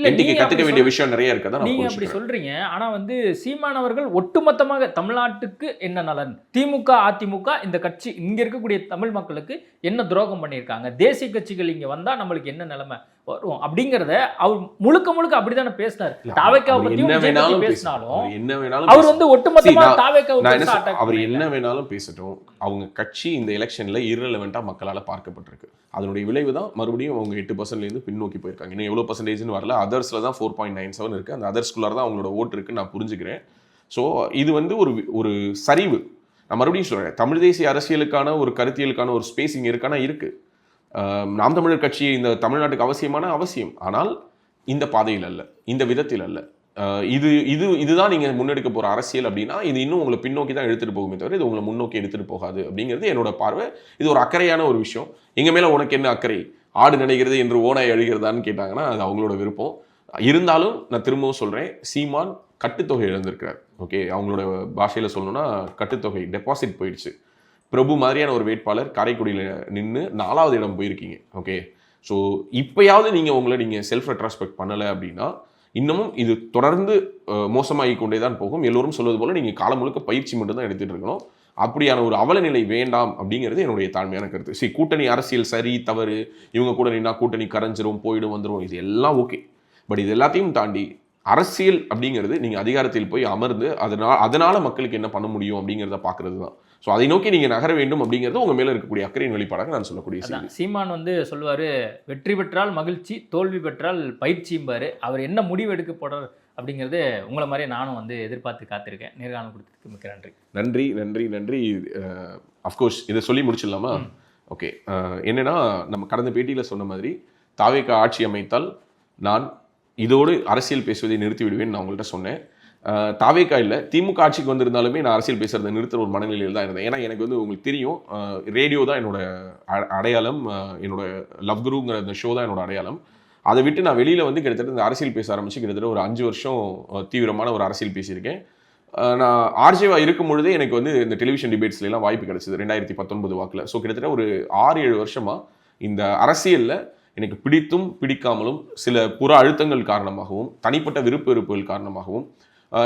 என்டிகே கற்றுக்க வேண்டிய விஷயம் நிறைய இருக்கதான் நீங்க அப்படி சொல்றீங்க. ஆனா வந்து சீமான் அவர்கள் ஒட்டுமொத்தமாக தமிழ்நாட்டுக்கு என்ன நலன், திமுக அதிமுக இந்த கட்சி இங்க இருக்கக்கூடிய தமிழ் மக்களுக்கு என்ன துரோகம் பண்ணியிருக்காங்க, தேசிய கட்சிகள் இங்க வந்தா நம்மளுக்கு என்ன நிலைமை வரும் அப்படிங்கறத அவர் முழுக்க முழுக்க அப்படித்தானே பேசினார். தாவேக்காவை பத்தி பேசினாலும் என்ன வேணாலும் அவர் வந்து ஒட்டுமொத்தமா தாவேக்காவை அவர் என்ன வேணாலும் பேசட்டும். அவங்க கட்சி இந்த எலெக்ஷன்ல இரலவெண்டா மக்களால் பார்க்கப்பட்டிருக்கு. அதனுடைய விளைவு தான் மறுபடியும் அவங்க 8% பின்னோக்கி போயிருக்காங்க. இன்னும் எவ்வளோ பர்சன்டேஜ்னு வரல. அதர்ஸ்ல தான் 4.97 இருக்கு. அந்த அதர்ஸ்குள்ளார தான் அவங்களோட ஓட்டு இருக்குன்னு நான் புரிஞ்சுக்கிறேன். ஸோ இது வந்து ஒரு சரிவு. நான் மறுபடியும் சொல்றேன், தமிழ் தேசிய அரசியலுக்கான ஒரு கருத்தியலுக்கான ஒரு ஸ்பேஸ் இங்கே இருக்கானா இருக்கு. நாம் தமிழர் கட்சி இந்த தமிழ்நாட்டுக்கு அவசியம். ஆனால் இந்த பாதையில் அல்ல, இந்த விதத்தில் அல்ல. இதுதான் நீங்க முன்னெடுக்க போற அரசியல் அப்படின்னா இது இன்னும் உங்களை பின்னோக்கி தான் எடுத்துட்டு போகுமே தவிர இது உங்களை முன்னோக்கி எடுத்துட்டு போகாது அப்படிங்கிறது என்னோட பார்வை. இது ஒரு அக்கறையான ஒரு விஷயம். எங்க மேல உனக்கு என்ன அக்கறை, ஆடு நினைக்கிறது என்று ஓனாய் அழுகிறதான்னு கேட்டாங்கன்னா அது அவங்களோட விருப்பம். இருந்தாலும் நான் திரும்பவும் சொல்றேன், சீமான் கட்டுத்தொகை இழந்திருக்கிறார். ஓகே, அவங்களோட பாஷையில சொல்லணும்னா கட்டுத்தொகை டெபாசிட் போயிடுச்சு. பிரபு மாதிரியான ஒரு வேட்பாளர் காரைக்குடியில் நின்று 4வது இடம் போயிருக்கீங்க. ஓகே, ஸோ இப்போயாவது நீங்கள் செல்ஃப் ரெட்ராஸ்பெக்ட் பண்ணலை அப்படின்னா இன்னமும் இது தொடர்ந்து மோசமாகி கொண்டே தான் போகும். எல்லோரும் சொல்வது போல் நீங்கள் காலம் முழுக்க பயிற்சி மட்டும் தான் எடுத்துகிட்டு இருக்கணும். அப்படியான ஒரு அவலநிலை வேண்டாம் அப்படிங்கிறது என்னுடைய தாழ்மையான கருத்து. சரி, கூட்டணி அரசியல் சரி தவறு, இவங்க கூட நின்னா கூட்டணி கரைஞ்சிரும் போயிடும் வந்துடும், இது எல்லாம் ஓகே. பட் இது எல்லாத்தையும் தாண்டி அரசியல் அப்படிங்கிறது நீங்கள் அதிகாரத்தில் போய் அமர்ந்து அதனால மக்களுக்கு என்ன பண்ண முடியும் அப்படிங்கிறத பார்க்கறது தான். ஸோ அதை நோக்கி நீங்கள் நகர வேண்டும் அப்படிங்கிறது உங்கள் மேலே இருக்கக்கூடிய அக்கறையின் வெளிப்பாடாக நான் சொல்லக்கூடிய செய்தி. சீமான் வந்து சொல்லுவார், வெற்றி பெற்றால் மகிழ்ச்சி, தோல்வி பெற்றால் பயிற்சிம்பார். அவர் என்ன முடிவு எடுக்க போறார் அப்படிங்கிறது உங்களை மாதிரியே நானும் வந்து எதிர்பார்த்து காத்திருக்கேன். நேர்காணல் கொடுத்ததுக்கு மிக்க நன்றி. நன்றி நன்றி நன்றி. அஃப்கோர்ஸ் இதை சொல்லி முடிச்சிடலாமா? ஓகே. என்னன்னா, நம்ம கடந்த பேட்டியில் சொன்ன மாதிரி தாவேகா ஆட்சி அமைத்தால் நான் இதோடு அரசியல் பேசுவதை நிறுத்தி விடுவேன் நான் உங்கள்கிட்ட சொன்னேன். தாவேகா இல்லை, திமுக ஆட்சிக்கு வந்திருந்தாலுமே நான் அரசியல் பேசுறதை நிறுத்துற ஒரு மனநிலையில் தான் இருந்தேன். ஏன்னா எனக்கு வந்து உங்களுக்கு தெரியும், ரேடியோ தான் என்னோட அடையாளம், என்னோட லவ் குருங்கிற அந்த ஷோ தான் என்னோட அடையாளம். அதை விட்டு நான் வெளியில் வந்து கிட்டத்தட்ட இந்த அரசியல் பேச ஆரம்பிச்சு கிட்டத்தட்ட ஒரு 5 வருஷம் தீவிரமான ஒரு அரசியல் பேசியிருக்கேன். நான் ஆர்ஜேவா இருக்கும் பொழுதே எனக்கு வந்து இந்த டெலிவிஷன் டிபேட்ஸ்லாம் வாய்ப்பு கிடைச்சது 2019 வாக்கில். ஸோ கிட்டத்தட்ட ஒரு 6-7 வருஷமாக இந்த அரசியலில் எனக்கு பிடித்தும் பிடிக்காமலும் சில புற அழுத்தங்கள் காரணமாகவும் தனிப்பட்ட விருப்ப வெறுப்புகள் காரணமாகவும்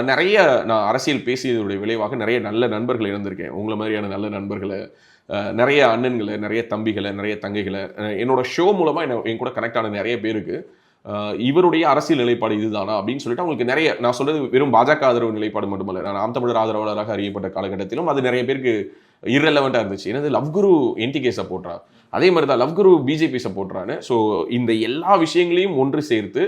நிறைய நான் அரசியல் பேசியதுடைய விளைவாக நிறைய நல்ல நண்பர்களை இழந்திருக்கேன். உங்களை மாதிரியான நல்ல நண்பர்களை, நிறைய அண்ணன்களை, நிறைய தம்பிகளை, நிறைய தங்கைகளை, என்னோட ஷோ மூலமாக என் கூட கனெக்ட் ஆன நிறைய பேருக்கு இவருடைய அரசியல் நிலைப்பாடு இதுதானா அப்படின்னு சொல்லிட்டு அவங்களுக்கு நிறைய, நான் சொல்றது வெறும் பாஜக ஆதரவு நிலைப்பாடு மட்டுமல்ல, நான் நாம் தமிழர் ஆதரவாளராக அறியப்பட்ட காலகட்டத்திலும் அது நிறைய பேருக்கு இரலவெண்ட்டாக இருந்துச்சு. எனது லவ் குரு என்டிகே சப்போர்ட்ரா, அதே மாதிரி தான் லவ் குரு பிஜேபி சப்போர்ட்ரான்னு. ஸோ இந்த எல்லா விஷயங்களையும் ஒன்று சேர்த்து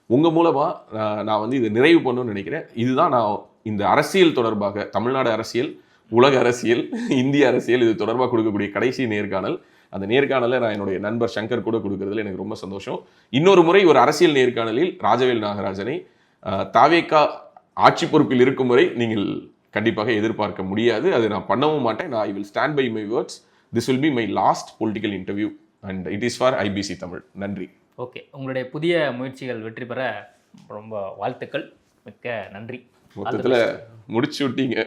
உங்கள் மூலமாக நான் வந்து இதை நிறைவு பண்ணணும்னு நினைக்கிறேன். இதுதான் நான் இந்த அரசியல் தொடர்பாக, தமிழ்நாடு அரசியல், உலக அரசியல், இந்திய அரசியல், இது தொடர்பாக கொடுக்கக்கூடிய கடைசி நேர்காணல். அந்த நேர்காணலை நான் என்னுடைய நண்பர் சங்கர் கூட கொடுக்கறதுல எனக்கு ரொம்ப சந்தோஷம். இன்னொரு முறை ஒரு அரசியல் நேர்காணலில் ராஜவேல் நாகராஜனை தாவேகா ஆட்சி பொறுப்பில் இருக்கும் வரை நீங்கள் கண்டிப்பாக எதிர்பார்க்க முடியாது. அது நான் பண்ணவும் மாட்டேன். நான் I will stand by my words. This will be my last political interview and it is for IBC Tamil. நன்றி. ஓகே, உங்களுடைய புதிய முயற்சிகள் வெற்றி பெற ரொம்ப வாழ்த்துக்கள். மிக்க நன்றி. மொத்தத்தில் முடிச்சு விட்டீங்க.